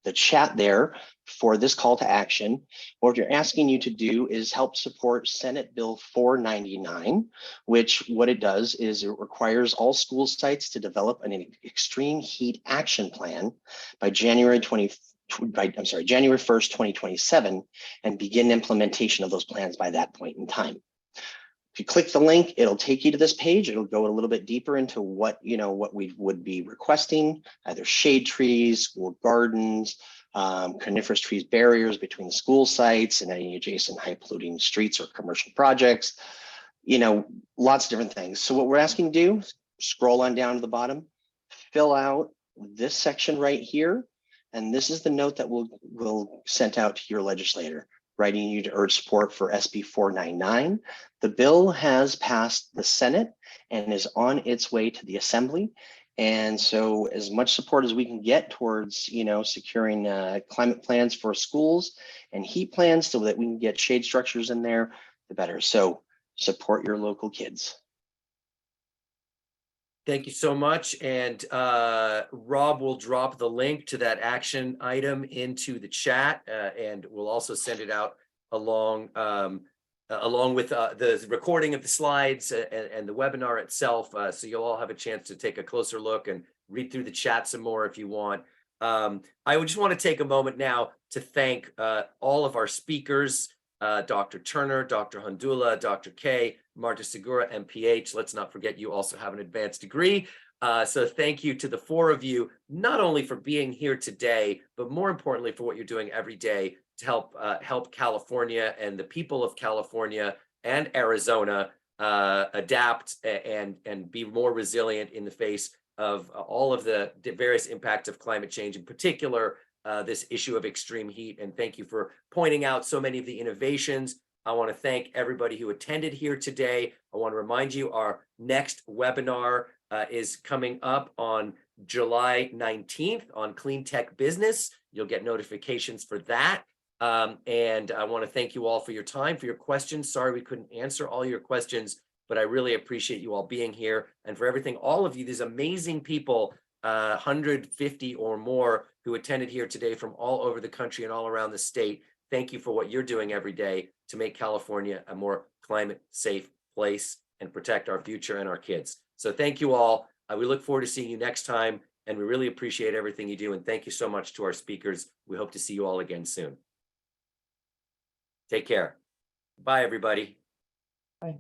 the chat there for this call to action. What you're asking you to do is help support Senate Bill 499, which what it does is it requires all school sites to develop an extreme heat action plan by January 1st, 2027, and begin implementation of those plans by that point in time. If you click the link, it'll take you to this page. It'll go a little bit deeper into what we would be requesting, either shade trees, school gardens, coniferous trees, barriers between the school sites and any adjacent high polluting streets or commercial projects, lots of different things. So what we're asking you to do, scroll on down to the bottom, fill out this section right here. And this is the note that we'll send out to your legislator, writing you to urge support for SB 499. The bill has passed the Senate and is on its way to the Assembly. And so as much support as we can get towards, securing climate plans for schools and heat plans so that we can get shade structures in there, the better. So support your local kids. Thank you so much. And Rob will drop the link to that action item into the chat, and we'll also send it out along with the recording of the slides and the webinar itself. So you'll all have a chance to take a closer look and read through the chat some more if you want. I would just want to take a moment now to thank all of our speakers, Dr. Turner, Dr. Hundula, Dr. K, Marta Segura, MPH. Let's not forget you also have an advanced degree. So thank you to the four of you, not only for being here today, but more importantly for what you're doing every day to help California and the people of California and Arizona adapt and be more resilient in the face of all of the various impacts of climate change, in particular, this issue of extreme heat. And thank you for pointing out so many of the innovations. I want to thank everybody who attended here today. I want to remind you our next webinar is coming up on July 19th on Clean Tech Business. You'll get notifications for that. And I want to thank you all for your time, for your questions. Sorry we couldn't answer all your questions, but I really appreciate you all being here and for everything, all of you, these amazing people, 150 or more who attended here today from all over the country and all around the state. Thank you for what you're doing every day to make California a more climate safe place and protect our future and our kids. So thank you all. We look forward to seeing you next time, and we really appreciate everything you do. And thank you so much to our speakers. We hope to see you all again soon. Take care. Bye, everybody. Bye.